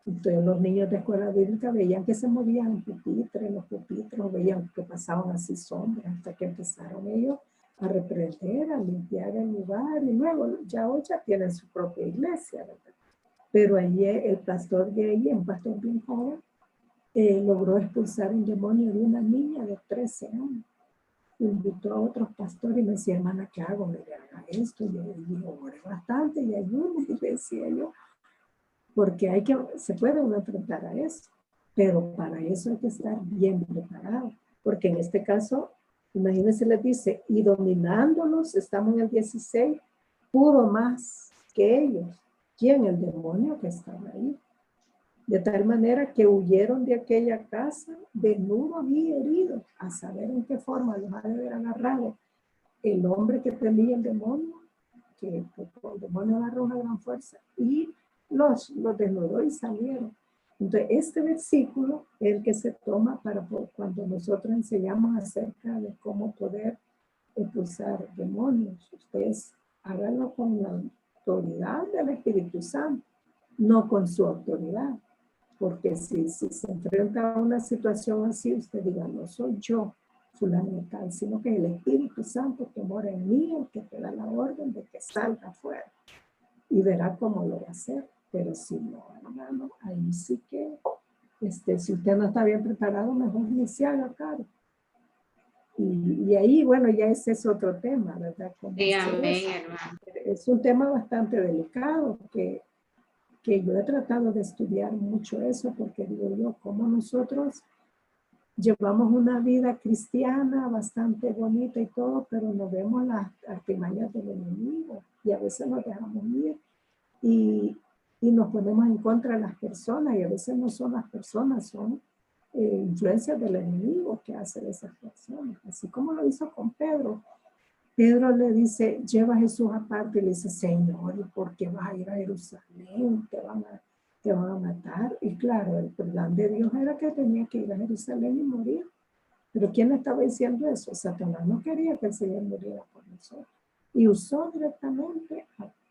Entonces los niños de escuela bíblica veían que se movían los pupitres, veían que pasaban así sombras, hasta que empezaron ellos a reprender, a limpiar el lugar, y luego ya hoy ya tienen su propia iglesia, ¿verdad? Pero allí el pastor de allí, un pastor bien joven, logró expulsar un demonio de una niña de 13 años. Invitó a otros pastores y me decía, hermana, ¿qué hago? Me haga esto. Y yo oré bastante y ayuno, y le decía yo, porque se puede uno enfrentar a eso, pero para eso hay que estar bien preparado, porque en este caso, imagínense, les dice, y dominándolos, estamos en el 16, pudo más que ellos. ¿Quién? El demonio que estaba ahí. De tal manera que huyeron de aquella casa desnudos y heridos, a saber en qué forma los ha de haber agarrado el hombre que tenía el demonio, que el demonio agarró una gran fuerza, y los desnudó y salieron. Entonces, este versículo es el que se toma para cuando nosotros enseñamos acerca de cómo poder expulsar demonios. Ustedes háganlo con la autoridad del Espíritu Santo, no con su autoridad. Porque si se enfrenta a una situación así, usted diga, no soy yo, fulano de tal, sino que el Espíritu Santo que mora en mí, el que te da la orden de que salga afuera. Y verá cómo lo va a hacer. Pero si no, hermano, ahí sí que, si usted no está bien preparado, mejor ni se haga cargo. Y ahí, bueno, ya ese es otro tema, ¿verdad? Sí, amén, hermano. Es un tema bastante delicado que yo he tratado de estudiar mucho eso, porque digo yo, como nosotros llevamos una vida cristiana bastante bonita y todo, pero no vemos las artimañas del enemigo y a veces nos dejamos ir y nos ponemos en contra de las personas, y a veces no son las personas, son influencias del enemigo que hacen esas personas, así como lo hizo con Pedro. Pedro le dice, lleva a Jesús aparte y le dice, Señor, ¿y por qué vas a ir a Jerusalén? Te van a matar. Y claro, el plan de Dios era que tenía que ir a Jerusalén y morir. Pero ¿quién le estaba diciendo eso? Satanás no quería que el Señor muriera por nosotros. Y usó directamente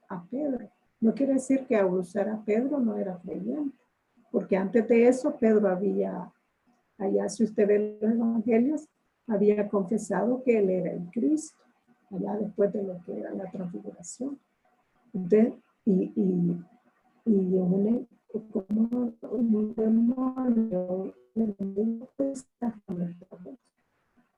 a Pedro. No quiere decir que al usar a Pedro no era creyente. Porque antes de eso, Pedro había, allá si usted ve los evangelios, había confesado que él era el Cristo, allá después de lo que era la transfiguración. Entonces, como un demonio,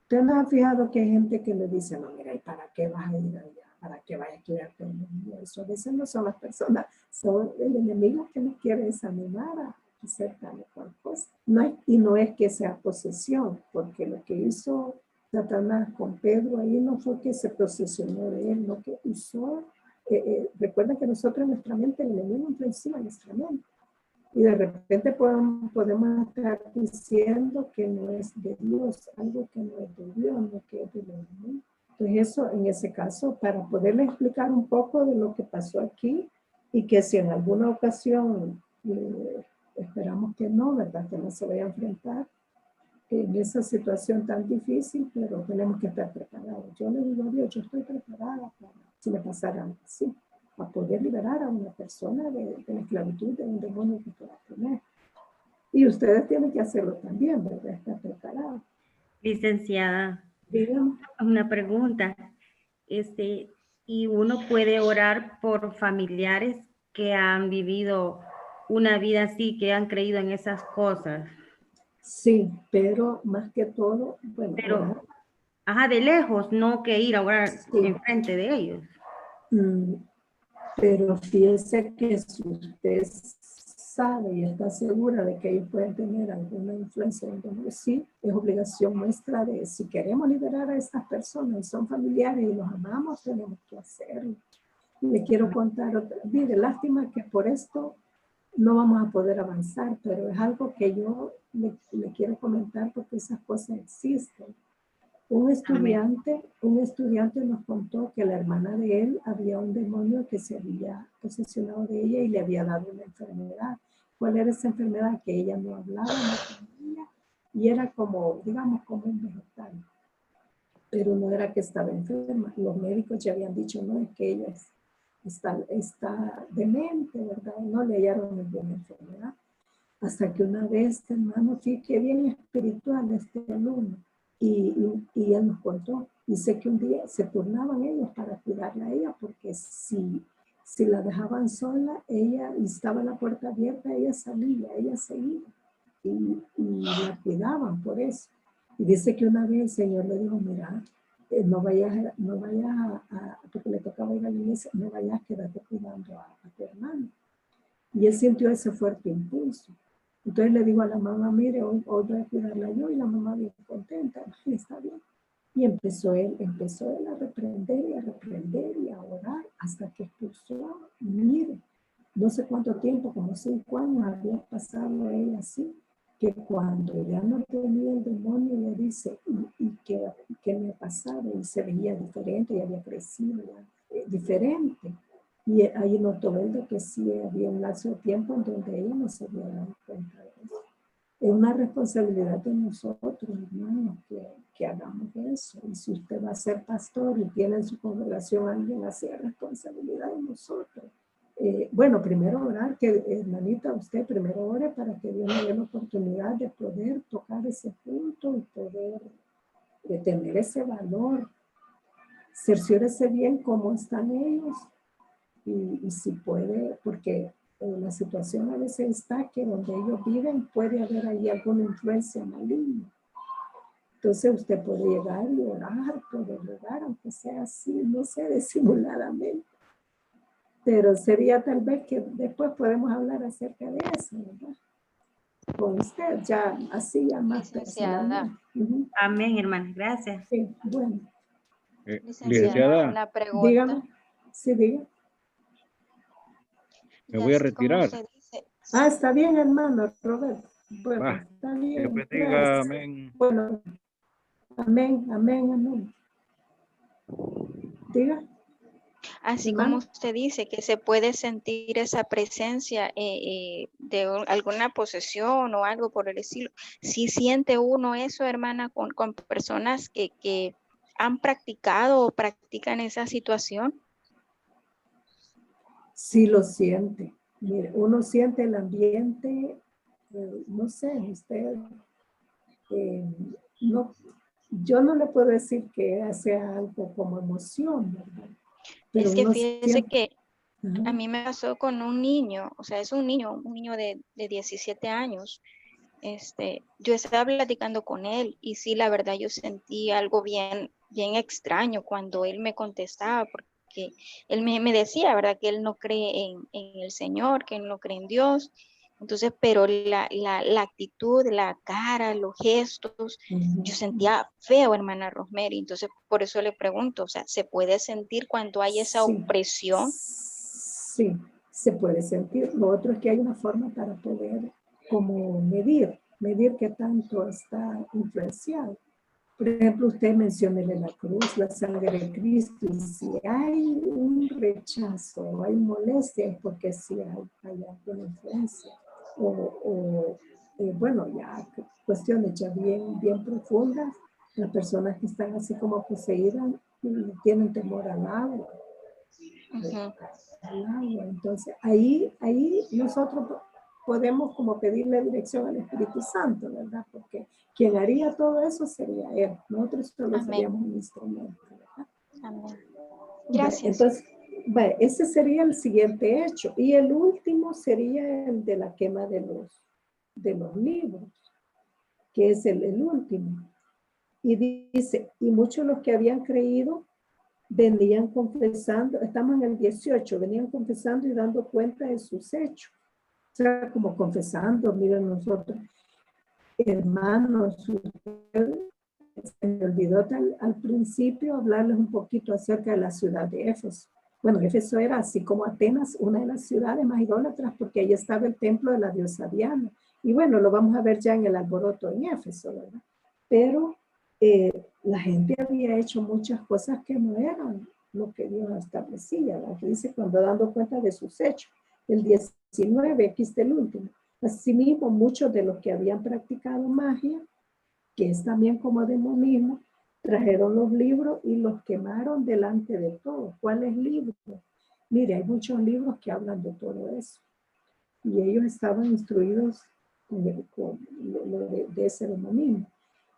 usted no ha fijado que hay gente que le dice, no, mira, ¿y para qué vas a ir allá? ¿Para qué vas a estudiar teología? Eso a veces no son las personas, son el enemigo que nos quiere desanimar a hacer tal o cual cosa. No es que sea posesión, porque lo que hizo Satanás con Pedro ahí no fue que se posesionó de él, no que usó. Recuerden que nosotros en nuestra mente, el enemigo entra encima de nuestra mente. Y de repente podemos estar diciendo que no es de Dios, algo que no es de Dios, no que es del enemigo. Entonces eso, en ese caso, para poderle explicar un poco de lo que pasó aquí, y que si en alguna ocasión, esperamos que no, ¿verdad? Que no se vaya a enfrentar en esa situación tan difícil, pero tenemos que estar preparados. Yo le digo a Dios, yo estoy preparada para, si me pasara algo así, a poder liberar a una persona de la esclavitud de un demonio que pueda tener. Y ustedes tienen que hacerlo también, ¿verdad? Estar preparados. Licenciada, Dígame. una pregunta. Y uno puede orar por familiares que han vivido una vida así, que han creído en esas cosas. Sí, pero más que todo, bueno, pero, de lejos, no que ir a orar enfrente de ellos. Pero fíjese que si usted sabe y está segura de que ellos pueden tener alguna influencia, entonces sí, es obligación nuestra de, si queremos liberar a estas personas y son familiares y los amamos, tenemos que hacerlo. Le quiero contar otra vida, lástima que por esto no vamos a poder avanzar, pero es algo que yo le quiero comentar porque esas cosas existen. Un estudiante nos contó que la hermana de él había un demonio que se había posesionado de ella y le había dado una enfermedad. ¿Cuál era esa enfermedad? Que ella no hablaba, no tenía, y era como, digamos, como un vegetal. Pero no era que estaba enferma. Los médicos ya habían dicho, no, es que ella está demente, ¿verdad? No le hallaron ninguna enfermedad. Hasta que una vez, hermano, sí que bien espiritual este alumno. Y él nos contó. Dice que un día se turnaban ellos para cuidarla a ella, porque si la dejaban sola, ella, y estaba la puerta abierta, ella salía, ella se iba. Y la cuidaban por eso. Y dice que una vez el Señor le dijo, mira, no vayas porque le tocaba ir a la iglesia, no vayas, quédate cuidando a tu hermano. Y él sintió ese fuerte impulso. Entonces le dijo a la mamá, mire, hoy voy a cuidarla yo, y la mamá bien contenta, está bien. Y empezó él a reprender y a orar hasta que expulsó. Mire, no sé cuánto tiempo, como 5 años había pasado ella así, que cuando ya no tenía el demonio le dice, ¿y qué me ha pasado? Y se veía diferente, y había crecido diferente. Y ahí notó él de que sí había un lapso de tiempo en donde ella no se había dado cuenta de eso. Es una responsabilidad de nosotros, hermanos, que hagamos eso. Y si usted va a ser pastor y tiene en su congregación a alguien así, es responsabilidad de nosotros. Bueno, primero orar, que hermanita, usted primero ore para que Dios le dé la oportunidad de poder tocar ese punto y poder tener ese valor. Cerciórese bien cómo están ellos y si puede, porque la situación a veces está que donde ellos viven puede haber ahí alguna influencia maligna. Entonces usted puede llegar y orar, puede llegar, aunque sea así, no sé, disimuladamente. Pero sería tal vez que después podemos hablar acerca de eso, ¿verdad? Con usted, ya así, ya más personalmente. Amén, hermana, gracias. Sí, bueno. Licenciada, una pregunta. Dígame. Sí, diga. me voy a retirar. Está bien, hermano, Roberto. Bueno, está bien. Dios bendiga, amén. Bueno, amén. Diga. Así como usted dice que se puede sentir esa presencia de alguna posesión o algo por el estilo. ¿Sí siente uno eso, hermana, con personas que han practicado o practican esa situación? Sí lo siente. Mire, uno siente el ambiente, no sé, usted, no, yo no le puedo decir que sea algo como emoción, ¿verdad? Pero es que uno fíjese siente, que a mí me pasó con un niño, o sea, es un niño de 17 años. Yo estaba platicando con él y sí, la verdad yo sentí algo bien extraño cuando él me contestaba, porque él me decía, ¿verdad? Que él no cree en el Señor, que él no cree en Dios. Entonces, pero la actitud, la cara, los gestos, yo sentía feo, hermana Rosemary. Entonces, por eso le pregunto, o sea, ¿se puede sentir cuando hay esa opresión? Sí, se puede sentir. Lo otro es que hay una forma para poder como medir qué tanto está influenciado. Por ejemplo, usted mencionó la cruz, la sangre de Cristo, y si hay un rechazo, hay molestia, es porque sí hay alguna influencia. Bueno, ya cuestiones ya bien profundas, las personas que están así como poseídas tienen temor al agua. Entonces, ahí nosotros podemos como pedirle dirección al Espíritu Santo, ¿verdad? Porque quien haría todo eso sería Él. Nosotros solo seríamos un instrumento, ¿verdad? Amén. Gracias. Entonces, ese sería el siguiente hecho. Y el último sería el de la quema de los libros, que es el último. Y dice, y muchos de los que habían creído venían confesando, estamos en el 18, venían confesando y dando cuenta de sus hechos. O sea, como confesando, miren nosotros, hermanos, se me olvidó al principio hablarles un poquito acerca de la ciudad de Éfeso. Bueno, Éfeso era así como Atenas, una de las ciudades más idólatras, porque ahí estaba el templo de la diosa Diana. Y bueno, lo vamos a ver ya en el alboroto en Éfeso, ¿verdad? Pero la gente había hecho muchas cosas que no eran lo que Dios establecía, ¿verdad? Que dice cuando dando cuenta de sus hechos. El 19, aquí está el último. Asimismo, muchos de los que habían practicado magia, que es también como demonismo, trajeron los libros y los quemaron delante de todos. ¿Cuáles libros? Mire, hay muchos libros que hablan de todo eso. Y ellos estaban instruidos con lo de ese demonismo.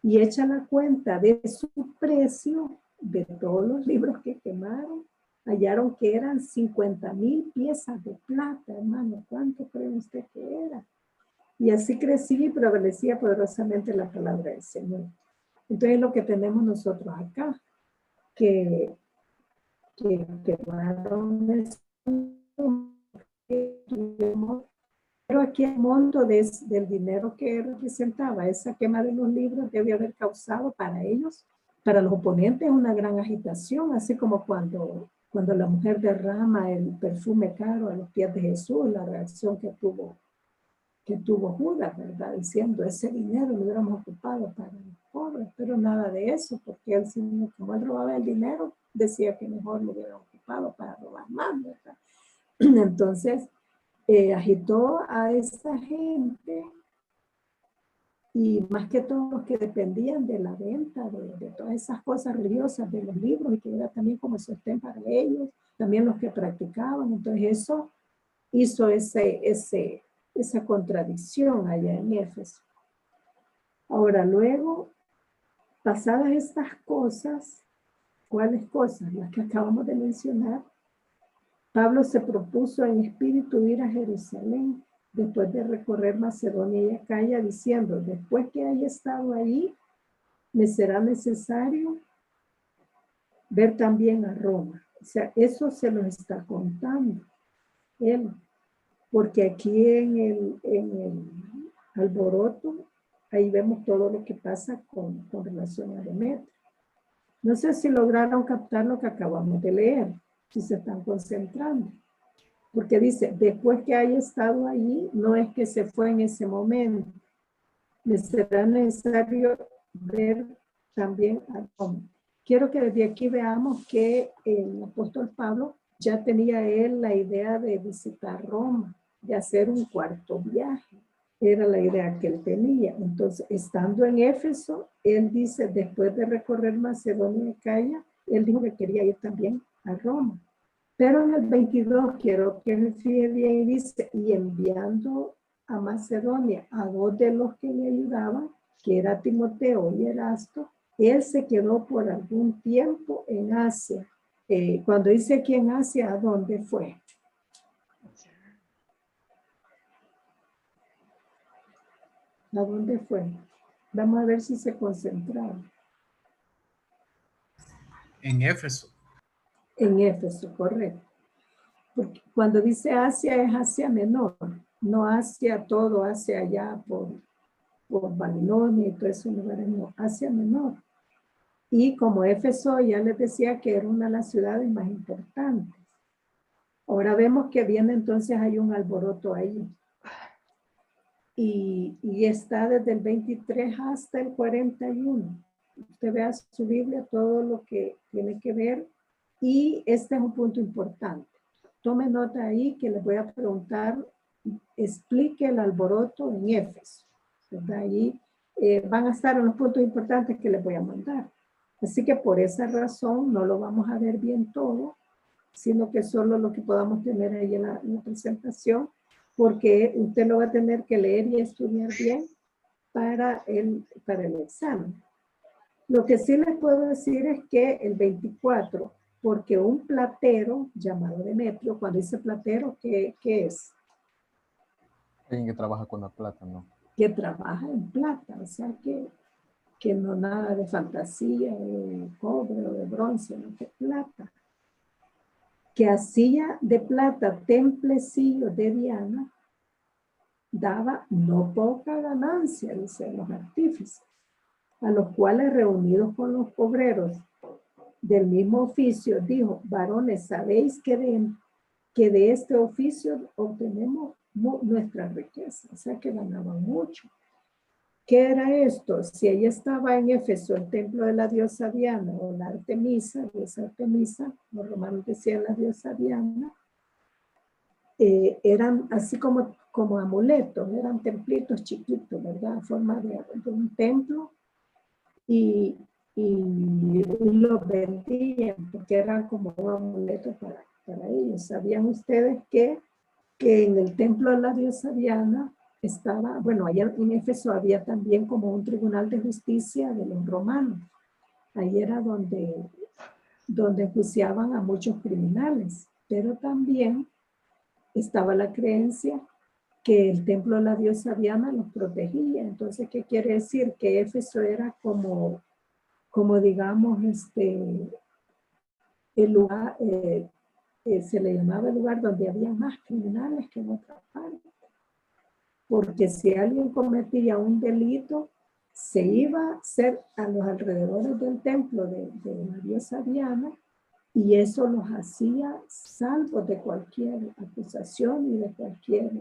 Y echa la cuenta de su precio, de todos los libros que quemaron, hallaron que eran 50,000 piezas de plata, hermano. ¿Cuánto cree usted que era? Y así crecía y prevalecía poderosamente la palabra del Señor. Entonces lo que tenemos nosotros acá, que quemaron pero aquí el monto del dinero que representaba esa quema de los libros debe haber causado para ellos, para los oponentes, una gran agitación, así como cuando la mujer derrama el perfume caro a los pies de Jesús, la reacción que tuvo Judas, ¿verdad? Diciendo, ese dinero lo hubiéramos ocupado para los pobres, pero nada de eso, porque él, como él robaba el dinero, decía que mejor lo hubieran ocupado para robar más, ¿verdad? Entonces, agitó a esa gente y más que todos los que dependían de la venta de todas esas cosas religiosas, de los libros, y que era también como sostén para ellos, también los que practicaban. Entonces eso hizo esa contradicción allá en Éfeso. Ahora luego, pasadas estas cosas, ¿cuáles cosas? Las que acabamos de mencionar. Pablo se propuso en espíritu ir a Jerusalén después de recorrer Macedonia y Acaya, diciendo, después que haya estado allí, me será necesario ver también a Roma. O sea, eso se lo está contando él, porque aquí en el alboroto, ahí vemos todo lo que pasa con relación a Demetrio. No sé si lograron captar lo que acabamos de leer, si se están concentrando. Porque dice, después que haya estado allí, no es que se fue en ese momento. Me será necesario ver también a Roma. Quiero que desde aquí veamos que el apóstol Pablo ya tenía él la idea de visitar Roma, de hacer un cuarto viaje. Era la idea que él tenía. Entonces, estando en Éfeso, él dice, después de recorrer Macedonia y Acaya, él dijo que quería ir también a Roma. Pero en el 22, quiero que me fije bien, y dice, y enviando a Macedonia a dos de los que le ayudaban, que era Timoteo y Erasto, él se quedó por algún tiempo en Asia. Cuando dice aquí en Asia, ¿a dónde fue? ¿A dónde fue? Vamos a ver si se concentraron. En Éfeso. En Éfeso, correcto. Porque cuando dice Asia es Asia Menor, no Asia todo, Asia allá por Babilonia y todo esos lugares, no, Asia Menor. Y como Éfeso ya les decía que era una de las ciudades más importantes. Ahora vemos que viene entonces, hay un alboroto ahí. Y está desde el 23 hasta el 41. Usted vea su Biblia, todo lo que tiene que ver. Y este es un punto importante. Tome nota ahí que les voy a preguntar, explique el alboroto en Éfeso. ¿Verdad? Ahí van a estar unos puntos importantes que les voy a mandar. Así que por esa razón no lo vamos a ver bien todo, sino que solo lo que podamos tener ahí en la presentación, porque usted lo va a tener que leer y estudiar bien para el examen. Lo que sí les puedo decir es que el 24, porque un platero llamado Demetrio, cuando dice platero, ¿qué es? Alguien que trabaja con la plata, ¿no? Que trabaja en plata, o sea que no nada de fantasía, de cobre o de bronce, no, que plata. Que hacía de plata templecillos de Diana, daba no poca ganancia, dicen los artífices, a los cuales reunidos con los obreros del mismo oficio, dijo, varones, sabéis que de este oficio obtenemos nuestra riqueza, o sea que ganaban mucho. ¿Qué era esto? Si ella estaba en Éfeso, el templo de la diosa Diana, o la Artemisa, esa Artemisa, los romanos decían la diosa Diana, eran así como amuletos, eran templitos chiquitos, ¿verdad? En forma de un templo, y los vendían porque eran como un amuleto para ellos. ¿Sabían ustedes que en el templo de la diosa Diana estaba, bueno, allá en Éfeso había también como un tribunal de justicia de los romanos? Ahí era donde enjuiciaban a muchos criminales, pero también estaba la creencia que el templo de la diosa Diana los protegía. Entonces, ¿qué quiere decir? Que Éfeso era como digamos, el lugar, se le llamaba el lugar donde había más criminales que en otra parte. Porque si alguien cometía un delito, se iba a hacer a los alrededores del templo de la diosa Diana, y eso los hacía salvos de cualquier acusación y de cualquier,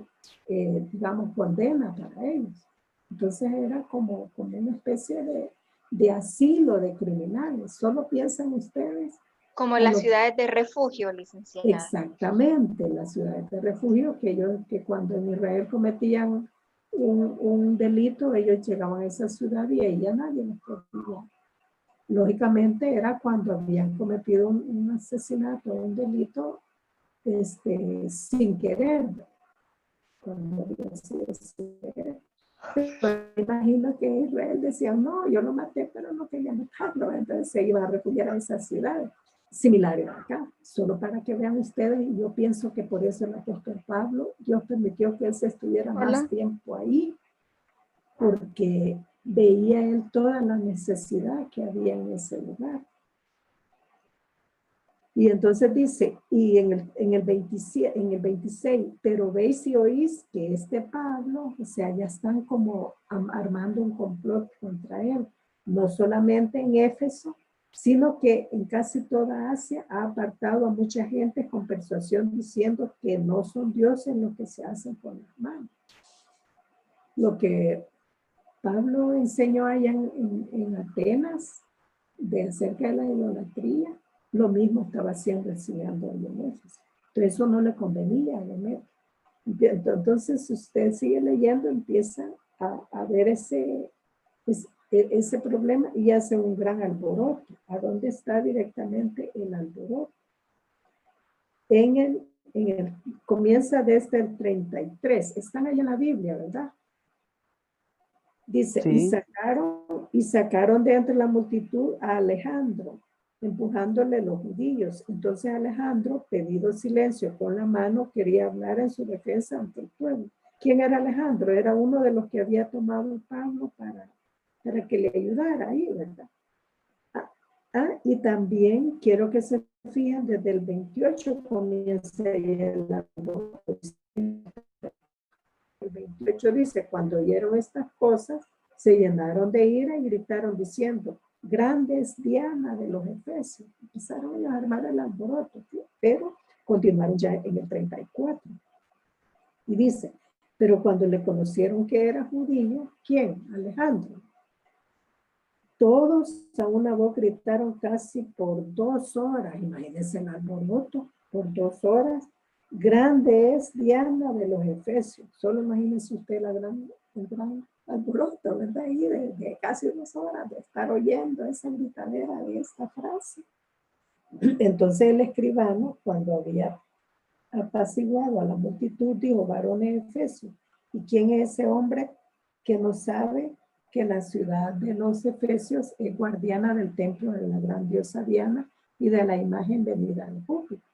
digamos, condena para ellos. Entonces era como una especie de asilo de criminales. Solo piensan ustedes. Como las ciudades de refugio, licenciada. Exactamente, las ciudades de refugio, que cuando en Israel cometían un delito, ellos llegaban a esa ciudad y ahí ya nadie los protegía. Lógicamente era cuando habían cometido un asesinato, un delito, sin querer. Cuando había sido sin querer. Pero imagino que en Israel decían, no, yo lo maté, pero no quería matarlo. Entonces se iban a refugiar a esas ciudades. Similares acá, solo para que vean ustedes, y yo pienso que por eso el apóstol Pablo, Dios permitió que él se estuviera más tiempo ahí, porque veía él toda la necesidad que había en ese lugar. Y entonces dice, y en el 26, pero veis y oís que este Pablo, o sea, ya están como armando un complot contra él, no solamente en Éfeso, sino que en casi toda Asia ha apartado a mucha gente con persuasión diciendo que no son dioses lo que se hacen con las manos. Lo que Pablo enseñó allá en Atenas acerca de la idolatría, lo mismo estaba enseñando ahí en Éfeso. Entonces eso no le convenía a Demetrio. Entonces, si usted sigue leyendo, empieza a ver ese problema y hace un gran alboroto. ¿A dónde está directamente el alboroto? Comienza desde el 33. Están ahí en la Biblia, ¿verdad? Dice, Sí. y sacaron de entre la multitud a Alejandro, empujándole los judíos. Entonces Alejandro, pedido silencio con la mano, quería hablar en su defensa ante el pueblo. ¿Quién era Alejandro? Era uno de los que había tomado a Pablo para que le ayudara ahí, ¿verdad? Y también quiero que se fijen, desde el 28 comienza el alboroto. El 28 dice, cuando oyeron estas cosas, se llenaron de ira y gritaron diciendo, grande es Diana de los Efesios. Empezaron a armar el alboroto, pero continuaron ya en el 34. Y dice, pero cuando le conocieron que era judío, ¿quién? Alejandro. Todos a una voz gritaron casi por 2 horas. Imagínense el alboroto por 2 horas. Grande es Diana de los Efesios. Solo imagínense usted el gran alboroto, ¿verdad? Y de casi 2 horas de estar oyendo esa gritadera de esta frase. Entonces el escribano, cuando había apaciguado a la multitud, dijo, varones Efesios, ¿y quién es ese hombre que no sabe que la ciudad de los Efesios es guardiana del templo de la gran diosa Diana y de la imagen venida en público?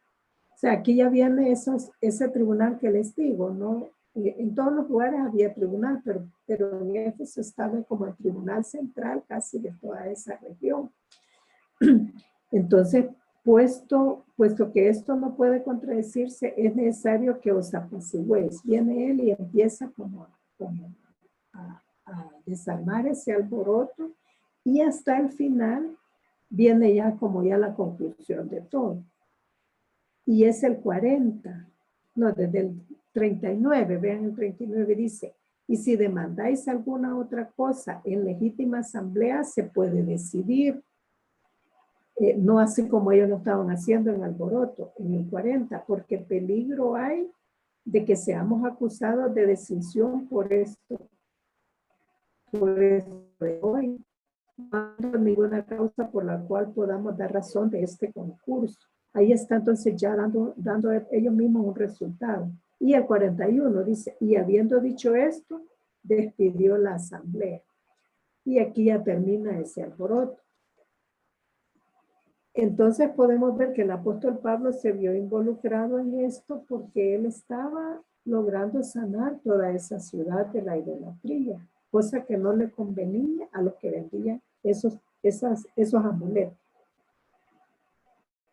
O sea, aquí ya viene ese tribunal que les digo, ¿no? En todos los lugares había tribunal, pero en Éfeso estaba como el tribunal central casi de toda esa región. Entonces, puesto que esto no puede contradecirse, es necesario que os apacigüéis. Viene él y empieza como a desarmar ese alboroto, y hasta el final viene ya como ya la conclusión de todo. Y es el 40, no, desde el 39, vean el 39 dice, y si demandáis alguna otra cosa en legítima asamblea se puede decidir, no así como ellos lo estaban haciendo en alboroto, en el 40, porque peligro hay de que seamos acusados de deserción por esto de hoy, no hay ninguna causa por la cual podamos dar razón de este concurso. Ahí está entonces ya dando ellos mismos un resultado. Y el 41 dice, y habiendo dicho esto, despidió la asamblea. Y aquí ya termina ese alboroto. Entonces podemos ver que el apóstol Pablo se vio involucrado en esto porque él estaba logrando sanar toda esa ciudad de la idolatría, cosa que no le convenía a los que vendían esos amuletos.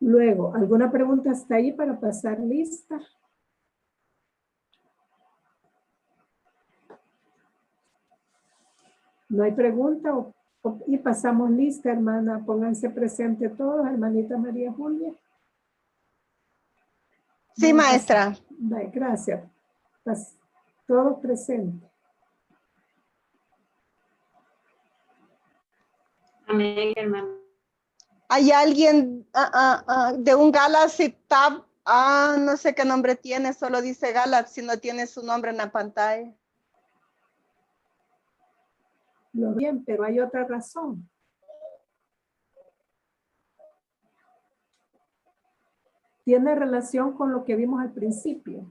Luego, ¿alguna pregunta hasta ahí para pasar lista? ¿No hay pregunta? Y pasamos lista, hermana. Pónganse presente todos, hermanita María Julia. Sí, maestra. Gracias. Todos presentes. Amén, hermano. Hay alguien de un Galaxy Tab, no sé qué nombre tiene, solo dice Galaxy, no tiene su nombre en la pantalla. Lo bien, pero hay otra razón. Tiene relación con lo que vimos al principio,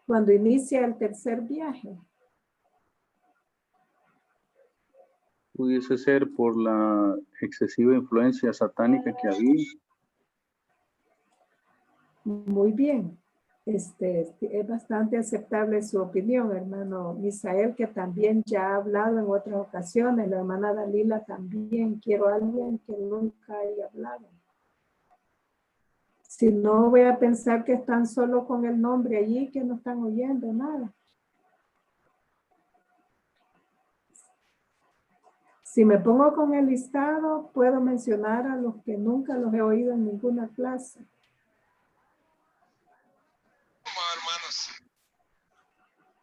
cuando inicia el tercer viaje. Pudiese ser por la excesiva influencia satánica que había. Muy bien. Es bastante aceptable su opinión, hermano Misael, que también ya ha hablado en otras ocasiones. La hermana Dalila también. Quiero a alguien que nunca haya hablado. Si no, voy a pensar que están solo con el nombre allí, que no están oyendo nada. Si me pongo con el listado, puedo mencionar a los que nunca los he oído en ninguna clase.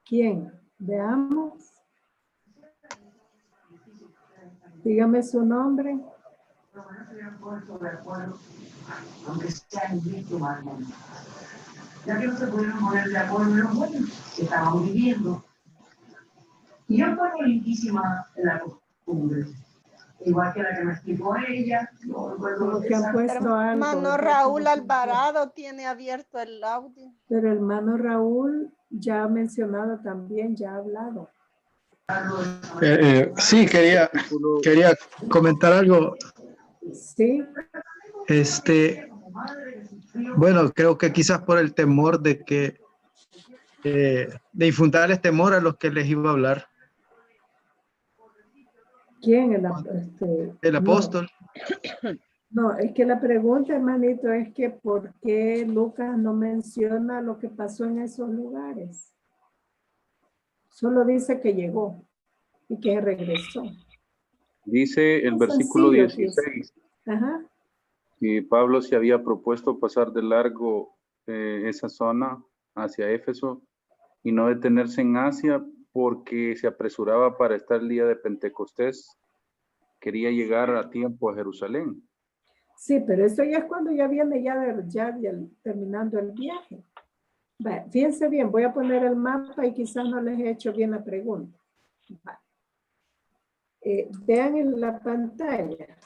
¿Quién? Veamos. Dígame su nombre. Aunque sea en Cristo, ya que no se pudieron poner de acuerdo en los buenos que estaban viviendo. Y yo pongo lindísima en la costumbre, igual que la que me explicó ella. No recuerdo que han puesto algo. Hermano Raúl Alvarado tiene abierto el audio. Pero el hermano Raúl ya ha mencionado también, ya ha hablado. Sí, quería comentar algo. Sí. Bueno, creo que quizás por el temor de que de infundarles temor a los que les iba a hablar. ¿Quién? El apóstol. No, es que la pregunta, hermanito, es que ¿por qué Lucas no menciona lo que pasó en esos lugares? Solo dice que llegó y que regresó. Dice el versículo 16 Ajá. que Pablo se había propuesto pasar de largo esa zona hacia Éfeso y no detenerse en Asia porque se apresuraba para estar el día de Pentecostés. Quería llegar a tiempo a Jerusalén. Sí, pero eso ya es cuando ya viene ya terminando el viaje. Fíjense bien, voy a poner el mapa y quizás no les he hecho bien la pregunta. Vean en la pantalla.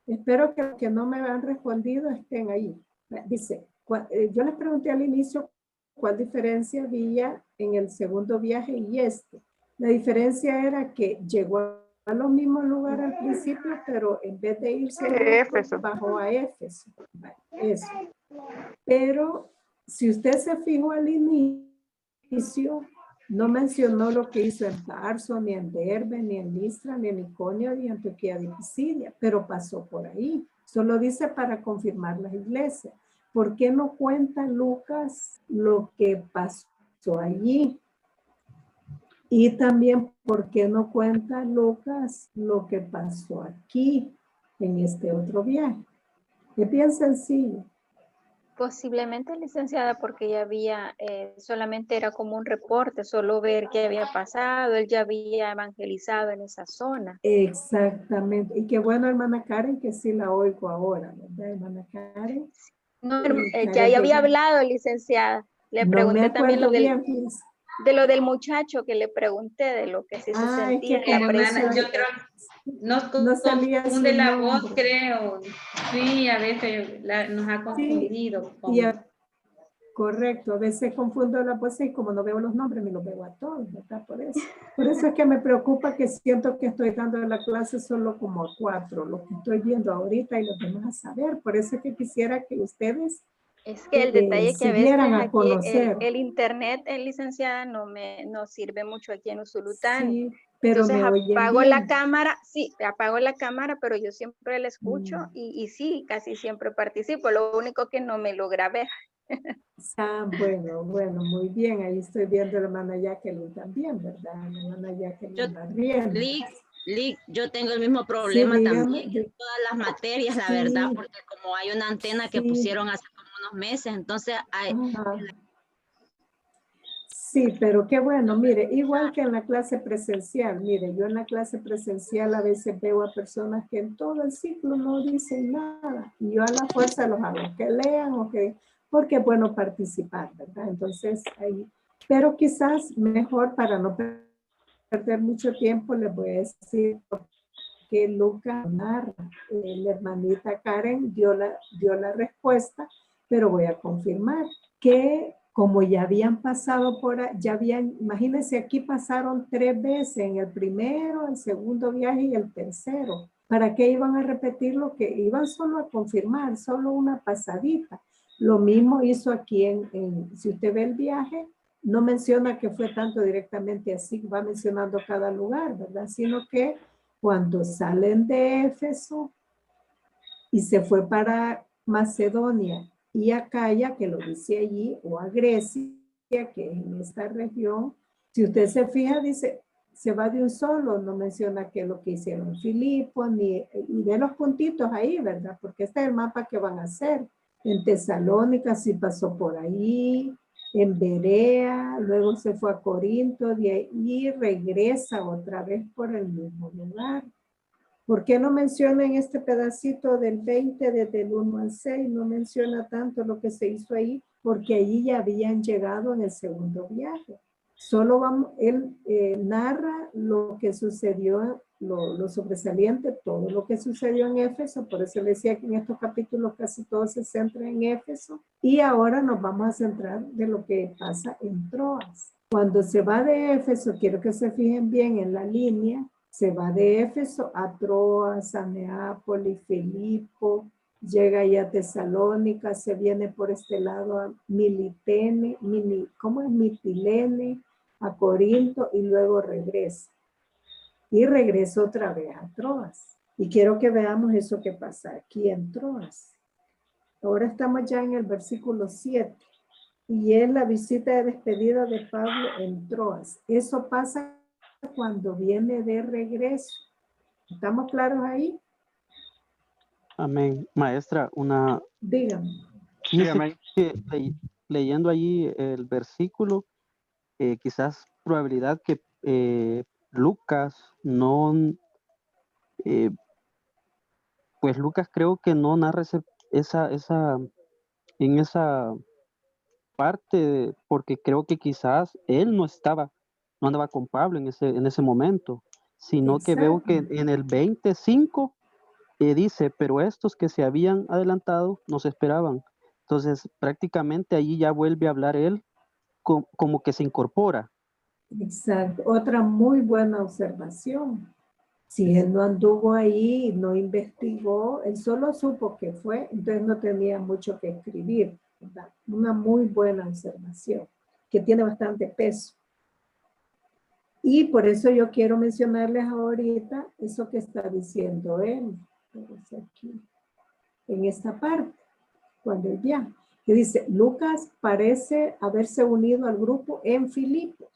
Espero que los que no me han respondido estén ahí. Dice, yo les pregunté al inicio cuál diferencia había en el segundo viaje y este. La diferencia era que llegó a los mismos lugares al principio, pero en vez de irse a Éfeso, bajó a Éfeso. Eso. Pero si usted se fijó al inicio, no mencionó lo que hizo en Tarso, ni en Derbe, ni en Listra, ni en Iconio, ni en Antioquía de Pisidia, pero pasó por ahí. Solo dice para confirmar las iglesias. ¿Por qué no cuenta Lucas lo que pasó allí? Y también, ¿por qué no cuenta Lucas lo que pasó aquí, en este otro viaje? Es bien sencillo. Posiblemente, licenciada, porque ya había, solamente era como un reporte, solo ver qué había pasado, él ya había evangelizado en esa zona. Exactamente. Y qué bueno, hermana Karen, que sí la oigo ahora, ¿verdad, hermana Karen? No, ya había hablado, licenciada. Le pregunté también lo de lo del muchacho que le pregunté, de lo que sí se sentía. Hermana, yo creo Nos No salía confunde su la voz, nombre. creo. Sí, a veces nos ha confundido. Y correcto, a veces confundo las voces y como no veo los nombres, me los veo a todos, ¿verdad? Por eso es que me preocupa que siento que estoy dando la clase solo como a 4, lo que estoy viendo ahorita y los demás a saber. Por eso es que quisiera que ustedes Es que el detalle es que a veces siguieran a aquí conocer. el internet, licenciada, no sirve mucho aquí en Usulután. Sí, pero Entonces me oyen apago bien. la cámara, sí, apago la cámara, pero yo siempre la escucho y sí, casi siempre participo. Lo único que no me logra ver. Bueno, muy bien. Ahí estoy viendo a la hermana Jacqueline también, ¿verdad? La hermana Jacqueline Barrientos. Yo tengo el mismo problema también dígame. en todas las materias, la Sí. verdad, porque como hay una antena que Sí. pusieron hace como unos meses, entonces hay... Ajá. Sí, pero qué bueno, mire, igual que en la clase presencial, mire, yo en la clase presencial a veces veo a personas que en todo el ciclo no dicen nada y yo a la fuerza los hago que lean o que, porque es bueno participar, ¿verdad? Entonces, ahí, pero quizás mejor para no perder mucho tiempo, les voy a decir que Luca narra, la hermanita Karen dio la respuesta, pero voy a confirmar que como ya habían pasado imagínense, aquí pasaron 3 veces, en el primero, el segundo viaje y el tercero. ¿Para qué iban a repetir lo que iban solo a confirmar, solo una pasadita? Lo mismo hizo aquí si usted ve el viaje, no menciona que fue tanto directamente así, va mencionando cada lugar, ¿verdad? Sino que cuando salen de Éfeso y se fue para Macedonia y Acaya, que lo dice allí, o a Grecia, que es en esta región, si usted se fija, dice, se va de un solo, no menciona que lo que hicieron Filipo, y ve los puntitos ahí, ¿verdad? Porque este es el mapa que van a hacer. En Tesalónica sí pasó por ahí, en Berea, luego se fue a Corinto, de ahí regresa otra vez por el mismo lugar. ¿Por qué no menciona en este pedacito del 20, desde el 1 al 6, no menciona tanto lo que se hizo ahí? Porque allí ya habían llegado en el segundo viaje. Solo él narra lo que sucedió, lo sobresaliente, todo lo que sucedió en Éfeso, por eso le decía que en estos capítulos casi todo se centra en Éfeso, y ahora nos vamos a centrar de lo que pasa en Troas. Cuando se va de Éfeso, quiero que se fijen bien en la línea, se va de Éfeso a Troas, a Neápolis, Filipo, llega ya a Tesalónica, se viene por este lado a Mitilene, a Corinto y luego regresa. Y regresa otra vez a Troas. Y quiero que veamos eso que pasa aquí en Troas. Ahora estamos ya en el versículo 7. Y es la visita de despedida de Pablo en Troas. Eso pasa cuando viene de regreso. ¿Estamos claros ahí? Amén. Maestra, Dígame. Sí, amén. Leyendo allí el versículo, quizás probabilidad que Lucas no, pues Lucas creo que no narra en esa parte, porque creo que quizás él no andaba con Pablo en ese momento, sino que veo que en el 25 dice, pero estos que se habían adelantado nos esperaban. Entonces prácticamente allí ya vuelve a hablar él como que se incorpora. Exacto. Otra muy buena observación. Si él no anduvo ahí, no investigó, él solo supo que fue, entonces no tenía mucho que escribir, ¿verdad? Una muy buena observación, que tiene bastante peso. Y por eso yo quiero mencionarles ahorita eso que está diciendo él, aquí, en esta parte, cuando él viaja, que dice, Lucas parece haberse unido al grupo en Filipos,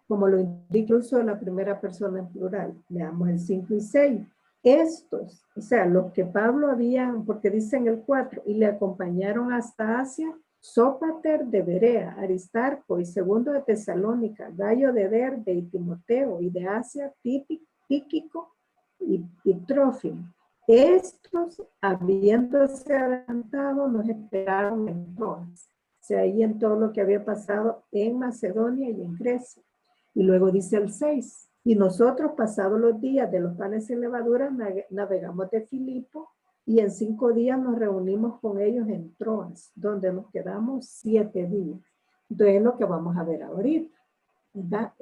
como lo indica el uso de la primera persona en plural. Leamos el 5 y 6. Estos, o sea, los que Pablo había, porque dicen el 4, y le acompañaron hasta Asia, Sópater de Berea, Aristarco y segundo de Tesalónica, Gallo de Derbe y Timoteo, y de Asia, Tíquico y Trófimo. Estos, habiéndose adelantado, nos esperaron en Troas. O sea, ahí en todo lo que había pasado en Macedonia y en Grecia. Y luego dice el 6, Y nosotros, pasados los días de los panes sin levadura, navegamos de Filipo y en 5 días nos reunimos con ellos en Troas, donde nos quedamos 7 días. Entonces es lo que vamos a ver ahorita, ¿verdad?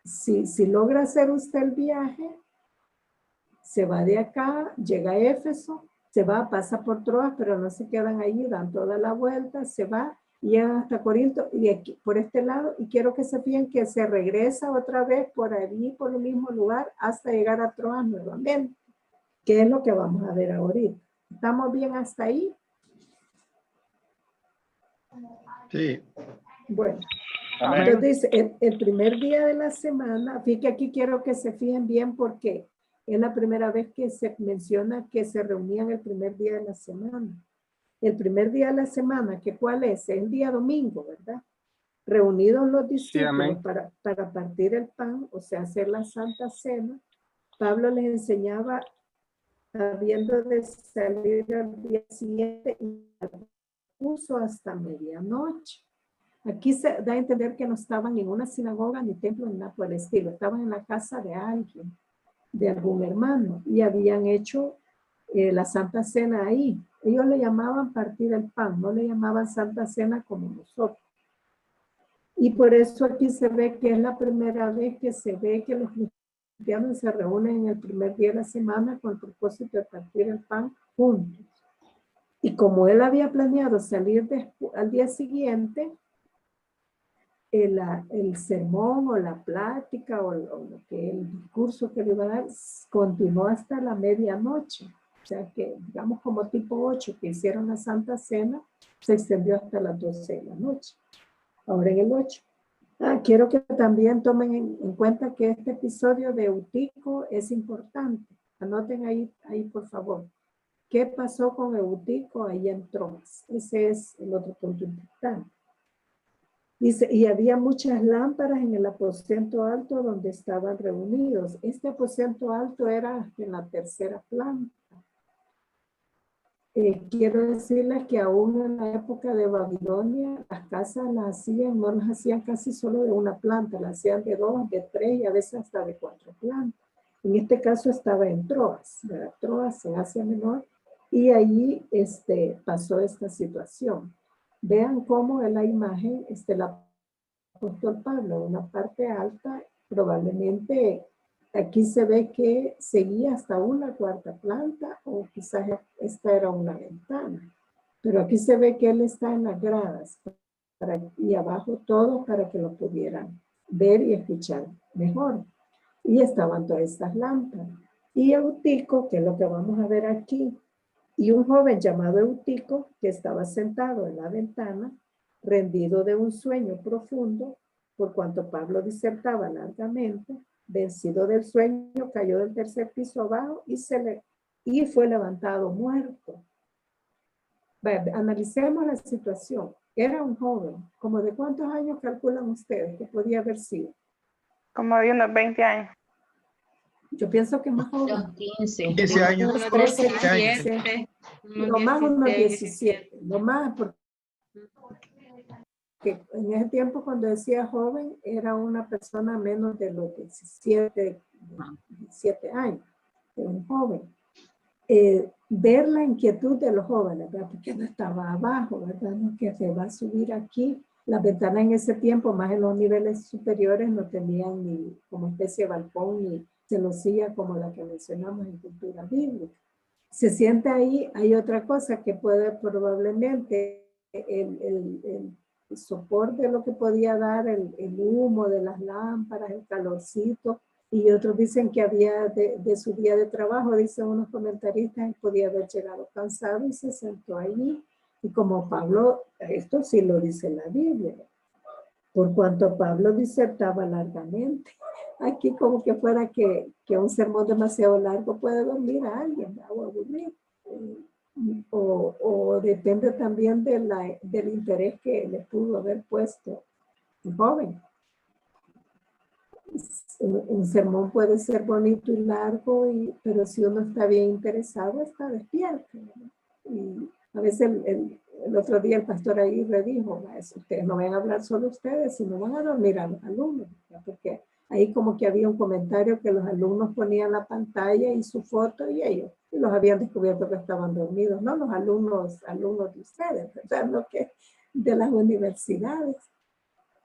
Si logra hacer usted el viaje, se va de acá, llega a Éfeso, se va, pasa por Troas, pero no se quedan allí, dan toda la vuelta, se va, llegan hasta Corinto y aquí, por este lado, y quiero que se fijen que se regresa otra vez por allí, por el mismo lugar, hasta llegar a Troas nuevamente, que es lo que vamos a ver ahorita. ¿Estamos bien hasta ahí? Sí. Bueno, Amén. entonces dice, el primer día de la semana, fíjate, aquí quiero que se fijen bien porque es la primera vez que se menciona que se reunían el primer día de la semana. El primer día de la semana, ¿que cuál es? Es el día domingo, ¿verdad? Reunidos los discípulos amén. para partir el pan, o sea, hacer la Santa Cena, Pablo les enseñaba habiendo de salir al día siguiente y puso hasta medianoche. Aquí se da a entender que no estaban en una sinagoga ni templo ni nada por el estilo, estaban en la casa de alguien, de algún hermano, y habían hecho la Santa Cena ahí. Ellos le llamaban partir el pan, no le llamaban Santa Cena como nosotros. Y por eso aquí se ve que es la primera vez que se ve que los cristianos se reúnen en el primer día de la semana con el propósito de partir el pan juntos. Y como él había planeado salir al día siguiente, el sermón o la plática o el discurso que le iba a dar continuó hasta la medianoche. O sea que, digamos, como tipo 8 que hicieron la Santa Cena, se extendió hasta las 12 de la noche. Ahora en el 8. Quiero que también tomen en cuenta que este episodio de Eutico es importante. Anoten ahí por favor. ¿Qué pasó con Eutico ahí en Troas? Ese es el otro punto importante. Dice, y había muchas lámparas en el aposento alto donde estaban reunidos. Este aposento alto era en la 3ª planta. Quiero decirles que aún en la época de Babilonia, las casas no las hacían casi solo de una planta, las hacían de 2, de 3 y a veces hasta de 4 plantas. En este caso estaba en Troas, ¿verdad? Troas en Asia Menor, y allí pasó esta situación. Vean cómo en la imagen el apóstol Pablo, una parte alta, probablemente aquí se ve que seguía hasta una 4ª planta o quizás esta era una ventana. Pero aquí se ve que él está en las gradas y abajo todo para que lo pudieran ver y escuchar mejor. Y estaban todas estas lámparas. Y Eutico, que es lo que vamos a ver aquí, y un joven llamado Eutico que estaba sentado en la ventana, rendido de un sueño profundo, por cuanto Pablo disertaba largamente, vencido del sueño, cayó del 3er piso abajo y fue levantado muerto. Analicemos la situación. Era un joven, ¿como de cuántos años calculan ustedes que podía haber sido? Como de unos 20 años. Yo pienso que más joven. 15. 15 años. Unos 13, 17. Lo más unos 17. Lo más porque en ese tiempo cuando decía joven era una persona menos de los 17 años. Era un joven. Ver la inquietud de los jóvenes, ¿verdad? Porque no estaba abajo, ¿verdad? No, que se va a subir aquí. Las ventanas en ese tiempo, más en los niveles superiores, no tenían ni como especie de balcón ni celosía como la que mencionamos en cultura bíblica. Se siente ahí, hay otra cosa que puede probablemente el soporte de lo que podía dar el humo de las lámparas, el calorcito, y otros dicen que había de su día de trabajo, dicen unos comentaristas, podía haber llegado cansado y se sentó allí. Y como Pablo, esto sí lo dice la Biblia, por cuanto Pablo disertaba largamente. Aquí como que fuera que un sermón demasiado largo puede dormir a alguien o aburrir. O depende también del interés que le pudo haber puesto un joven. Un sermón puede ser bonito y largo, pero si uno está bien interesado, está despierto, ¿no? Y a veces el otro día el pastor Aguirre dijo, ustedes no van a hablar solo ustedes, sino van a dormir a los alumnos, ¿no? Porque ahí como que había un comentario que los alumnos ponían la pantalla y su foto y ellos, y los habían descubierto que estaban dormidos, no los alumnos de ustedes, ¿verdad? No que de las universidades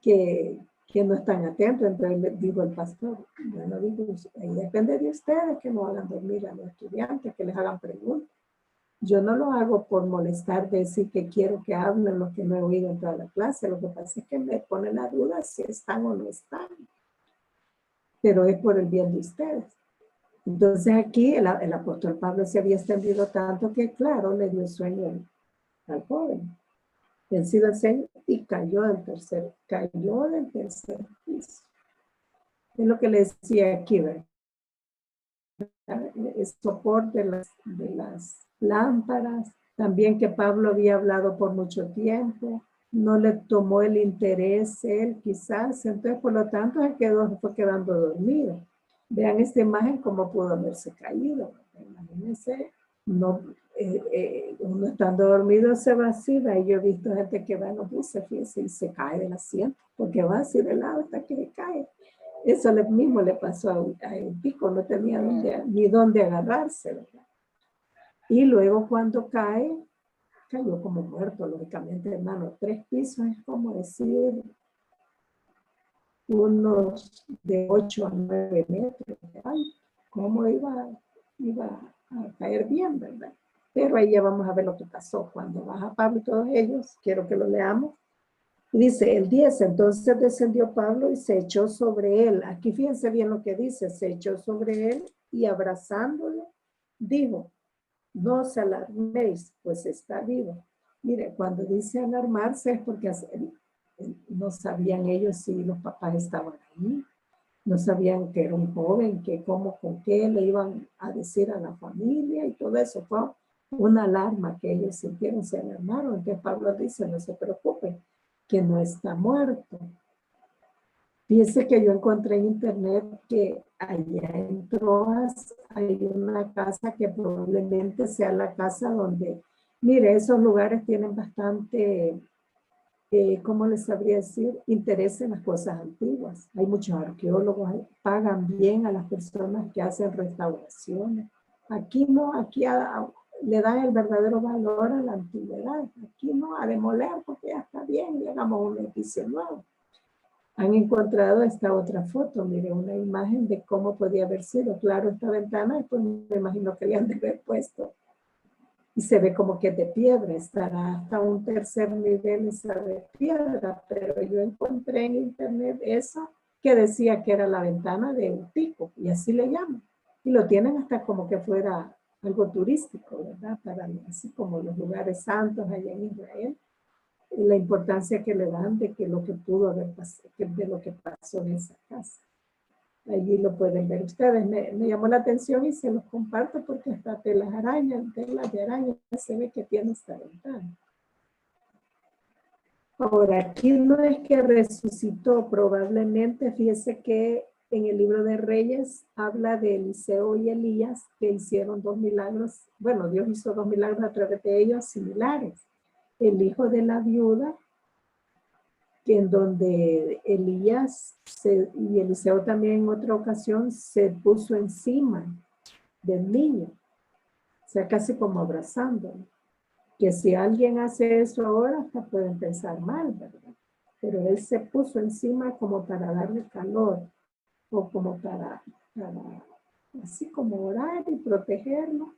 que no están atentos. Entonces le dijo el pastor, bueno, digo, ahí depende de ustedes que no hagan dormir a los estudiantes, que les hagan preguntas. Yo no lo hago por molestar, decir que quiero que hablen lo que no he oído en toda la clase. Lo que pasa es que me pone la duda si están o no están. Pero es por el bien de ustedes. Entonces aquí el apóstol Pablo se había extendido tanto que, claro, le dio sueño al joven. Vencido el sueño y cayó del tercer piso. Es lo que le decía aquí, ¿verdad? El soporte de las lámparas, también que Pablo había hablado por mucho tiempo, no le tomó el interés él quizás, entonces por lo tanto fue quedando dormido. Vean esta imagen cómo pudo haberse caído. Imagínense, no, uno estando dormido se vacila, y yo he visto gente que va en los buses, fíjense, y se cae del asiento, porque va así de lado hasta que cae. Eso mismo le pasó a Pico, no tenía ni dónde agarrarse, ¿verdad? Y luego cuando cayó como muerto, lógicamente, hermano. 3 pisos es como decir unos de 8 a 9 metros. Ay, ¿cómo iba a caer bien, verdad? Pero ahí ya vamos a ver lo que pasó. Cuando baja Pablo y todos ellos, quiero que lo leamos. Dice el 10, entonces descendió Pablo y se echó sobre él. Aquí fíjense bien lo que dice, se echó sobre él y abrazándolo, dijo, no os alarméis, pues está vivo. Mire, cuando dice alarmarse es porque no sabían ellos si los papás estaban ahí, no sabían que era un joven, que cómo, con qué le iban a decir a la familia y todo eso. Fue una alarma que ellos sintieron, se alarmaron. Entonces Pablo dice, no se preocupen, que no está muerto. Fíjese que yo encontré en internet que allá en Troas hay una casa que probablemente sea la casa donde, mire, esos lugares tienen bastante, ¿cómo les sabría decir? Interés en las cosas antiguas. Hay muchos arqueólogos, pagan bien a las personas que hacen restauraciones. Aquí no, aquí le dan el verdadero valor a la antigüedad. Aquí no, a demoler porque ya está bien y hagamos un edificio nuevo. Han encontrado esta otra foto, mire, una imagen de cómo podía haber sido. Claro, esta ventana, después me imagino que le han de haber puesto. Y se ve como que es de piedra, estará hasta un tercer nivel esa de piedra, pero yo encontré en internet eso que decía que era la ventana de un pico, y así le llaman. Y lo tienen hasta como que fuera algo turístico, ¿verdad? Para así como los lugares santos allá en Israel. Y la importancia que le dan de que lo que pudo haber pasado, de lo que pasó en esa casa. Allí lo pueden ver ustedes. Me llamó la atención y se los comparto porque hasta telas de araña se ve que tiene esta ventana. Ahora, aquí no es que resucitó, probablemente, fíjese que en el libro de Reyes habla de Eliseo y Elías que hicieron 2 milagros. Bueno, Dios hizo 2 milagros a través de ellos similares. El hijo de la viuda, que en donde Elías y Eliseo también en otra ocasión se puso encima del niño, o sea, casi como abrazándolo. Que si alguien hace eso ahora, hasta pueden pensar mal, ¿verdad? Pero él se puso encima como para darle calor, o como para así como orar y protegerlo.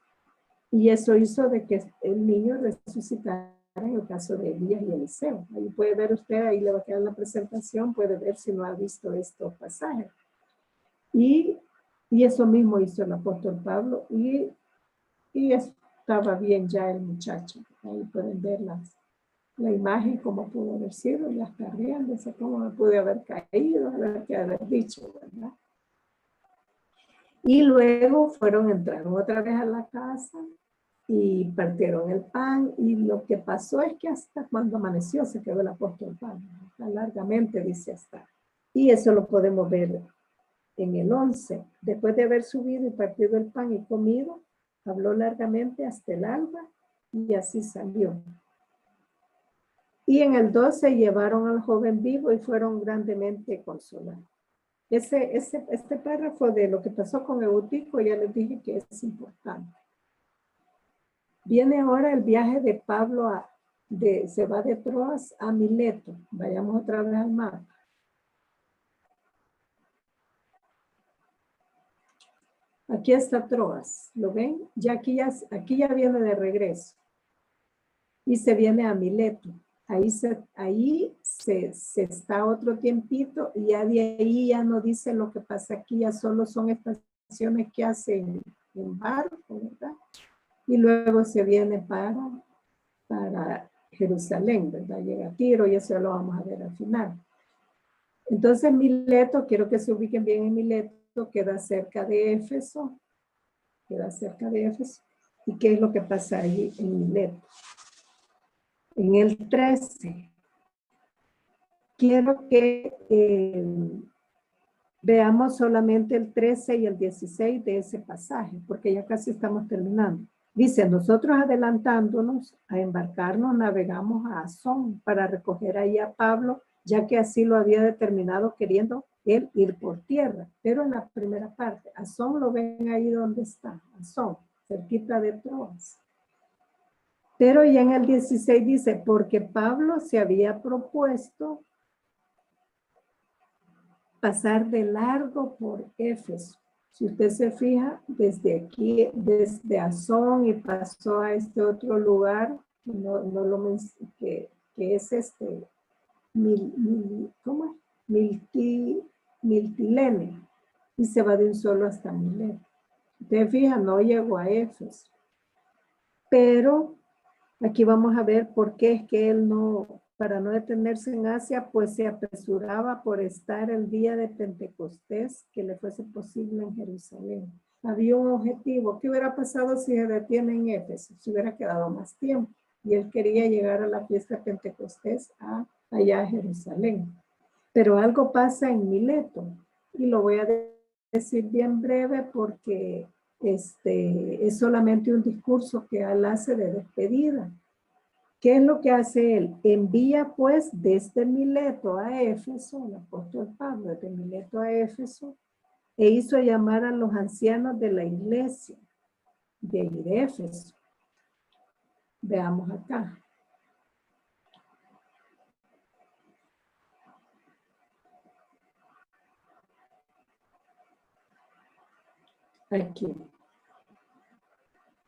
Y eso hizo de que el niño resucitara en el caso de Elías y Eliseo. Ahí puede ver usted, ahí le va a quedar la presentación, puede ver si no ha visto estos pasajes. Y eso mismo hizo el apóstol Pablo, y estaba bien ya el muchacho. Ahí pueden ver la imagen, cómo pudo haber sido, ya está riéndose, cómo me pude haber caído, haber dicho, ¿verdad? Y luego entraron otra vez a la casa y partieron el pan, y lo que pasó es que hasta cuando amaneció se quedó el apóstol Pablo, largamente dice hasta. Y eso lo podemos ver en el 11. Después de haber subido y partido el pan y comido, habló largamente hasta el alba y así salió. Y en el 12 llevaron al joven vivo y fueron grandemente consolados. Este párrafo de lo que pasó con Eutico, ya les dije que es importante. Viene ahora el viaje de Pablo se va de Troas a Mileto. Vayamos otra vez al mapa. Aquí está Troas, ¿lo ven? Aquí ya viene de regreso. Y se viene a Mileto. Ahí se está otro tiempito y ya de ahí ya no dice lo que pasa aquí, ya solo son estaciones que hacen en barco, ¿verdad? Y luego se viene para Jerusalén, ¿verdad? Llega a Tiro y eso lo vamos a ver al final. Entonces Mileto, quiero que se ubiquen bien en Mileto, queda cerca de Éfeso. Queda cerca de Éfeso. ¿Y qué es lo que pasa ahí en Mileto? En el 13. Quiero que veamos solamente el 13 y el 16 de ese pasaje, porque ya casi estamos terminando. Dice, nosotros adelantándonos a embarcarnos, navegamos a Asón para recoger ahí a Pablo, ya que así lo había determinado queriendo él ir por tierra. Pero en la primera parte, Asón lo ven ahí donde está, Asón, cerquita de Troas. Pero ya en el 16 dice, porque Pablo se había propuesto pasar de largo por Éfeso. Si usted se fija, desde aquí, desde Asón y pasó a este otro lugar, que es ¿cómo es? Miltilene, y se va de un solo hasta Mileto. Usted fija, no llegó a Éfeso. Pero aquí vamos a ver por qué es que él para no detenerse en Asia, pues se apresuraba por estar el día de Pentecostés, que le fuese posible en Jerusalén. Había un objetivo. ¿Qué hubiera pasado si se detiene en Éfeso? Se hubiera quedado más tiempo. Y él quería llegar a la fiesta de Pentecostés allá a Jerusalén. Pero algo pasa en Mileto. Y lo voy a decir bien breve porque es solamente un discurso que él hace de despedida. ¿Qué es lo que hace él? Envía pues desde Mileto a Éfeso, el apóstol Pablo, desde Mileto a Éfeso, e hizo llamar a los ancianos de la iglesia de Éfeso. Veamos acá. Aquí.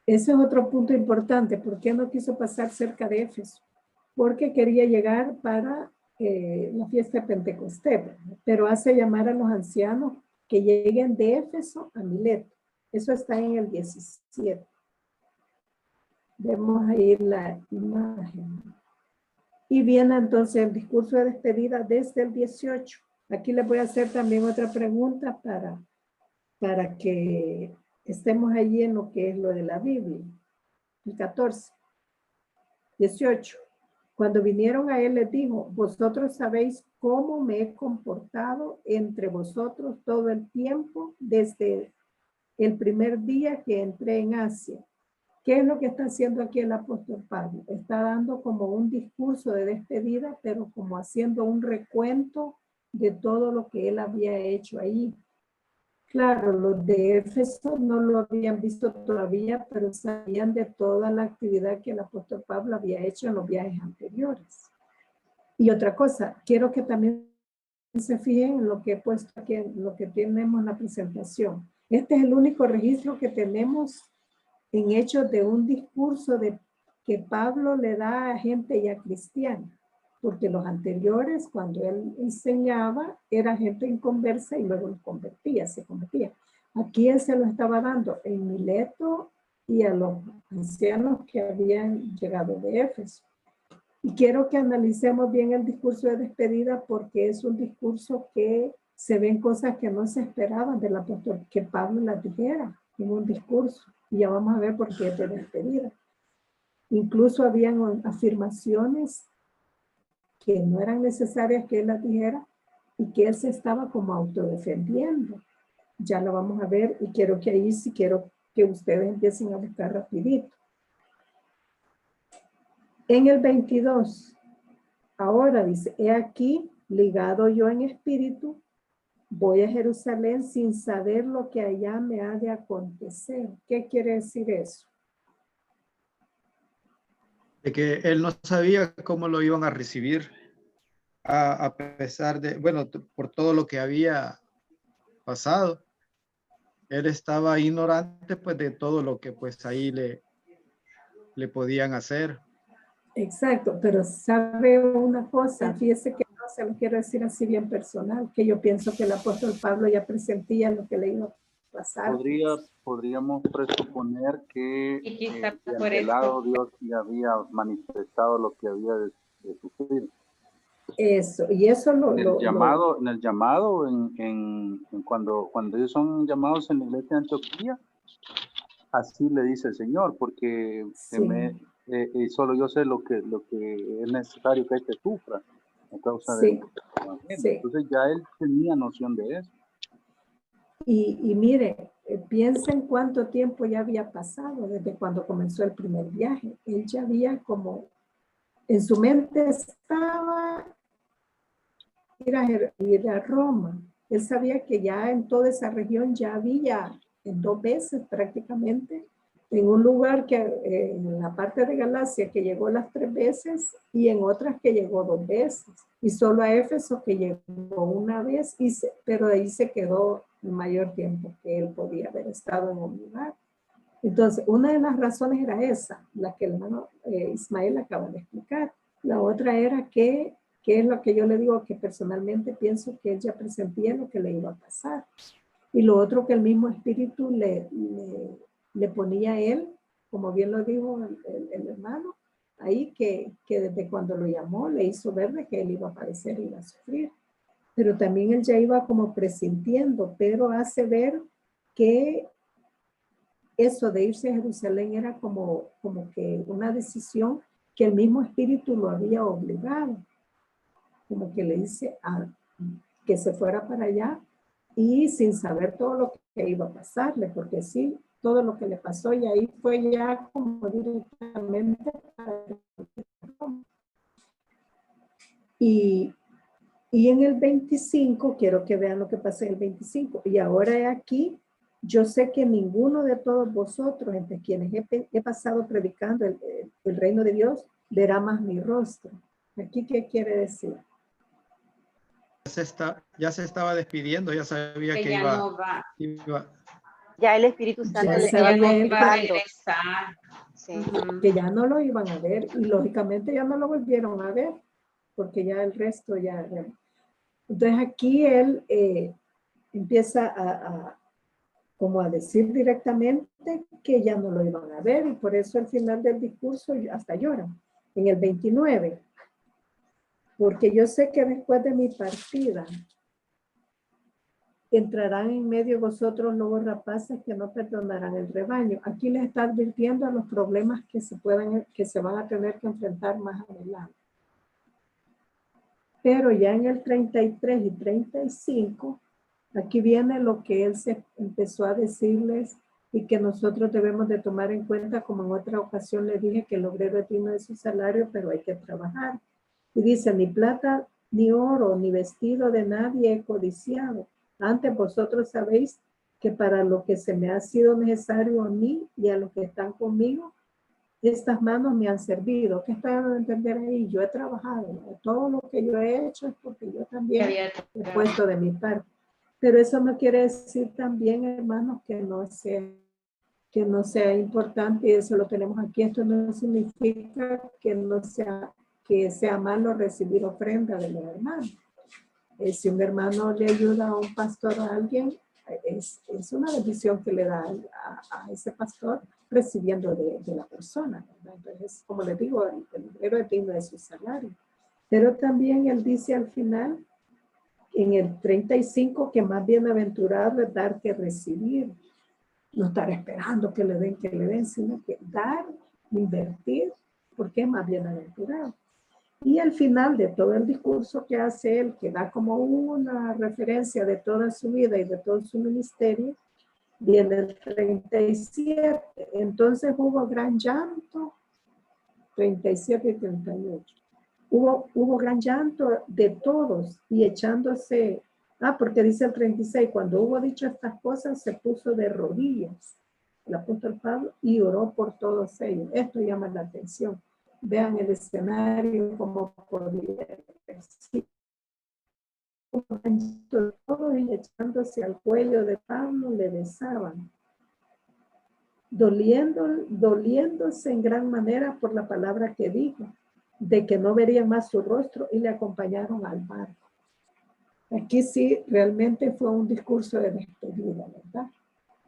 Ese es otro punto importante. ¿Por qué no quiso pasar cerca de Éfeso? Porque quería llegar para la fiesta de Pentecostés, pero hace llamar a los ancianos que lleguen de Éfeso a Mileto. Eso está en el 17. Vemos ahí la imagen. Y viene entonces el discurso de despedida desde el 18. Aquí les voy a hacer también otra pregunta para que estemos allí en lo que es lo de la Biblia. El 14. 18. Cuando vinieron a él les dijo, vosotros sabéis cómo me he comportado entre vosotros todo el tiempo desde el primer día que entré en Asia. ¿Qué es lo que está haciendo aquí el apóstol Pablo? Está dando como un discurso de despedida, pero como haciendo un recuento de todo lo que él había hecho ahí. Claro, los de Éfeso no lo habían visto todavía, pero sabían de toda la actividad que el apóstol Pablo había hecho en los viajes anteriores. Y otra cosa, quiero que también se fijen en lo que he puesto aquí, en lo que tenemos en la presentación. Este es el único registro que tenemos en hechos de un discurso que Pablo le da a gente ya cristiana. Porque los anteriores, cuando él enseñaba, era gente inconversa y luego se convertía. Aquí él se lo estaba dando en Mileto y a los ancianos que habían llegado de Éfeso. Y quiero que analicemos bien el discurso de despedida porque es un discurso que se ven cosas que no se esperaban del apóstol, que Pablo las dijera en un discurso. Y ya vamos a ver por qué es de despedida. Incluso habían afirmaciones que no eran necesarias que él las dijera y que él se estaba como autodefendiendo. Ya lo vamos a ver y quiero que ahí sí quiero que ustedes empiecen a buscar rapidito. En el 22, ahora dice, he aquí ligado yo en espíritu, voy a Jerusalén sin saber lo que allá me ha de acontecer. ¿Qué quiere decir eso? De que él no sabía cómo lo iban a recibir a pesar de, bueno, por todo lo que había pasado. Él estaba ignorante pues de todo lo que pues ahí le podían hacer. Exacto, pero sabe una cosa, fíjese que no se lo quiero decir así bien personal, que yo pienso que el apóstol Pablo ya presentía lo que le iba a pasar. Podríamos presuponer que Y quizá de por aquel lado eso. Dios le había manifestado lo que había de sufrir. Eso, y eso En el llamado, cuando ellos son llamados en la iglesia de Antioquía, así le dice el Señor, porque sí. solo yo sé lo que es necesario que este sufra a causa Sí, del evangelio. sí. Entonces ya él tenía noción de eso. Y mire, piensen cuánto tiempo ya había pasado desde cuando comenzó el primer viaje. Él ya había como, en su mente estaba ir a Roma. Él sabía que ya en toda esa región ya había, en 2 veces prácticamente, en un lugar que en la parte de Galacia que llegó las 3 veces y en otras que llegó 2 veces. Y solo a Éfeso que llegó una vez, pero ahí se quedó el mayor tiempo que él podía haber estado en un lugar. Entonces, una de las razones era esa, la que el hermano Ismael acaba de explicar. La otra era que es lo que yo le digo, que personalmente pienso que él ya presentía lo que le iba a pasar. Y lo otro que el mismo espíritu le ponía a él, como bien lo dijo el hermano, ahí que desde cuando lo llamó le hizo ver de que él iba a padecer y iba a sufrir. Pero también él ya iba como presintiendo, pero hace ver que eso de irse a Jerusalén era como que una decisión que el mismo espíritu lo había obligado. Como que le dice que se fuera para allá y sin saber todo lo que iba a pasarle, porque sí, todo lo que le pasó y ahí fue ya como directamente para y en el 25, quiero que vean lo que pasa en el 25, y ahora aquí, yo sé que ninguno de todos vosotros, entre quienes he pasado predicando el reino de Dios, verá más mi rostro. ¿Aquí qué quiere decir? Ya se estaba despidiendo, ya sabía que ya iba, no va. Ya el Espíritu Santo Ya le estaba sabía él Va a confirmando. regresar. Sí. que ya no lo iban a ver y lógicamente ya no lo volvieron a ver porque ya el resto ya. Entonces aquí él empieza como a decir directamente que ya no lo iban a ver y por eso al final del discurso hasta lloran en el 29. Porque yo sé que después de mi partida entrarán en medio vosotros lobos rapaces que no perdonarán el rebaño. Aquí les está advirtiendo a los problemas que se van a tener que enfrentar más adelante. Pero ya en el 33 y 35, aquí viene lo que él se empezó a decirles y que nosotros debemos de tomar en cuenta, como en otra ocasión le dije que el obrero es digno de su salario, pero hay que trabajar. Y dice, ni plata, ni oro, ni vestido de nadie he codiciado. Antes vosotros sabéis que para lo que se me ha sido necesario a mí y a los que están conmigo, estas manos me han servido. ¿Qué está dando a entender ahí? Yo he trabajado. Todo lo que yo he hecho es porque yo también he puesto de mi parte. Pero eso no quiere decir también, hermanos, que no sea importante y eso lo tenemos aquí. Esto no significa que sea malo recibir ofrenda de los hermanos. Si un hermano le ayuda a un pastor o a alguien, es una bendición que le da a ese pastor recibiendo de la persona, ¿verdad? Entonces, como le digo, el obrero es digno de su salario. Pero también él dice al final, en el 35, que más bienaventurado es dar que recibir. No estar esperando que le den, sino que dar, invertir, porque es más bienaventurado. Y al final de todo el discurso que hace él, que da como una referencia de toda su vida y de todo su ministerio, viene el 37. Entonces hubo gran llanto, 37 y 38. Hubo gran llanto de todos y echándose Porque dice el 36, cuando hubo dicho estas cosas, se puso de rodillas el apóstol Pablo y oró por todos ellos. Esto llama la atención. Vean el escenario como podría decir. Todos y echándose al cuello de Pablo le besaban, doliéndose en gran manera por la palabra que dijo, de que no verían más su rostro, y le acompañaron al barco. Aquí sí, realmente fue un discurso de despedida, ¿verdad?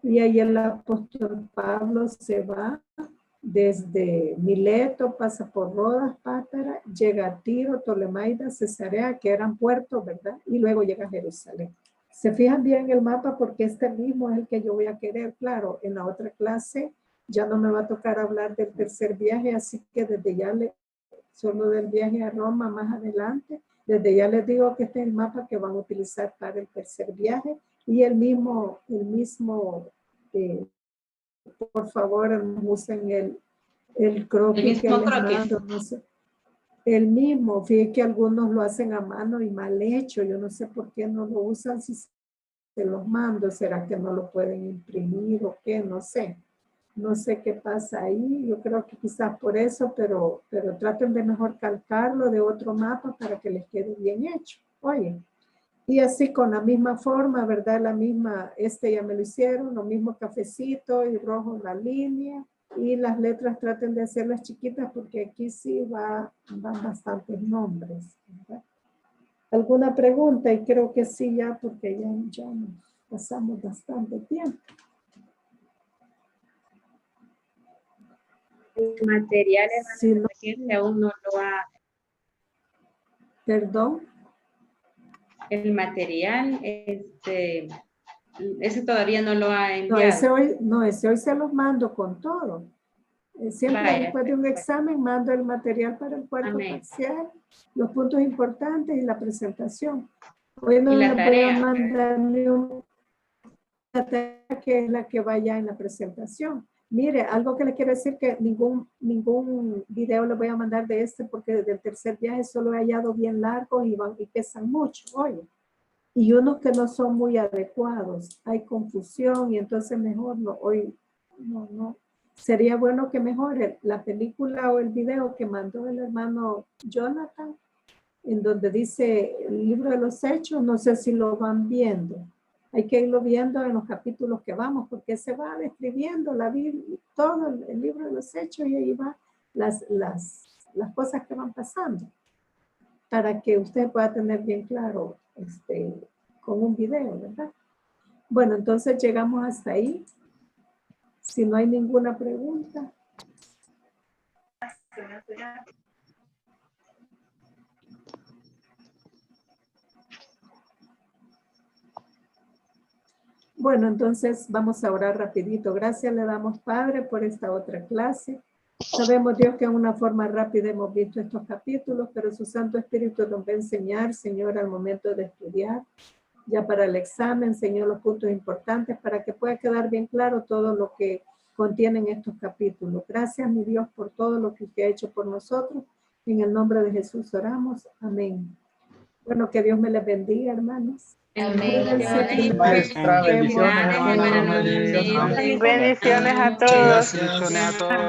Y ahí el apóstol Pablo se va desde Mileto, pasa por Rodas, Pátara, llega a Tiro, Tolemaida, Cesarea, que eran puertos, ¿verdad? Y luego llega a Jerusalén. Se fijan bien en el mapa porque este mismo es el que yo voy a querer. Claro, en la otra clase ya no me va a tocar hablar del tercer viaje, así que desde ya solo del viaje a Roma más adelante, desde ya les digo que este es el mapa que van a utilizar para el tercer viaje, y el mismo por favor, usen el croquis que les mando, no sé. El mismo, fíjense que algunos lo hacen a mano y mal hecho. Yo no sé por qué no lo usan si se los mando. ¿Será que no lo pueden imprimir o qué? No sé. No sé qué pasa ahí. Yo creo que quizás por eso, pero traten de mejor calcarlo de otro mapa para que les quede bien hecho. Oye. Y así con la misma forma, ¿verdad? La misma, ya me lo hicieron, lo mismo cafecito y rojo la línea. Y las letras traten de hacerlas chiquitas porque aquí sí van bastantes nombres, ¿verdad? ¿Alguna pregunta? Y creo que sí ya, porque ya nos pasamos bastante tiempo. El material si no, que aún no lo ha... Perdón. El material, ese todavía no lo ha enviado. Ese hoy se los mando con todo. Siempre Vaya, después de un examen mando el material para el cuarto parcial, los puntos importantes y la presentación. Hoy no les voy a mandar ni una tarea que es la que vaya en la presentación. Mire, algo que le quiero decir que ningún video le voy a mandar de porque desde el tercer viaje solo he hallado bien largos y pesan mucho, oye. Y unos que no son muy adecuados. Hay confusión y entonces mejor no. Sería bueno que mejore la película o el video que mandó el hermano Jonathan, en donde dice el libro de los hechos. No sé si lo van viendo. Hay que irlo viendo en los capítulos que vamos, porque se va describiendo la Biblia, todo el libro de los hechos, y ahí va las cosas que van pasando, para que usted pueda tener bien claro con un video, ¿verdad? Bueno, entonces llegamos hasta ahí. Si no hay ninguna pregunta. Bueno, entonces vamos a orar rapidito. Gracias le damos, Padre, por esta otra clase. Sabemos, Dios, que en una forma rápida hemos visto estos capítulos, pero su Santo Espíritu nos va a enseñar, Señor, al momento de estudiar, ya para el examen, Señor, los puntos importantes, para que pueda quedar bien claro todo lo que contienen estos capítulos. Gracias, mi Dios, por todo lo que usted ha hecho por nosotros. En el nombre de Jesús oramos. Amén. Bueno, que Dios me les bendiga, hermanos. Amén. Maestra, bendiciones, hermano. Bendiciones a todos. Bendiciones a todos.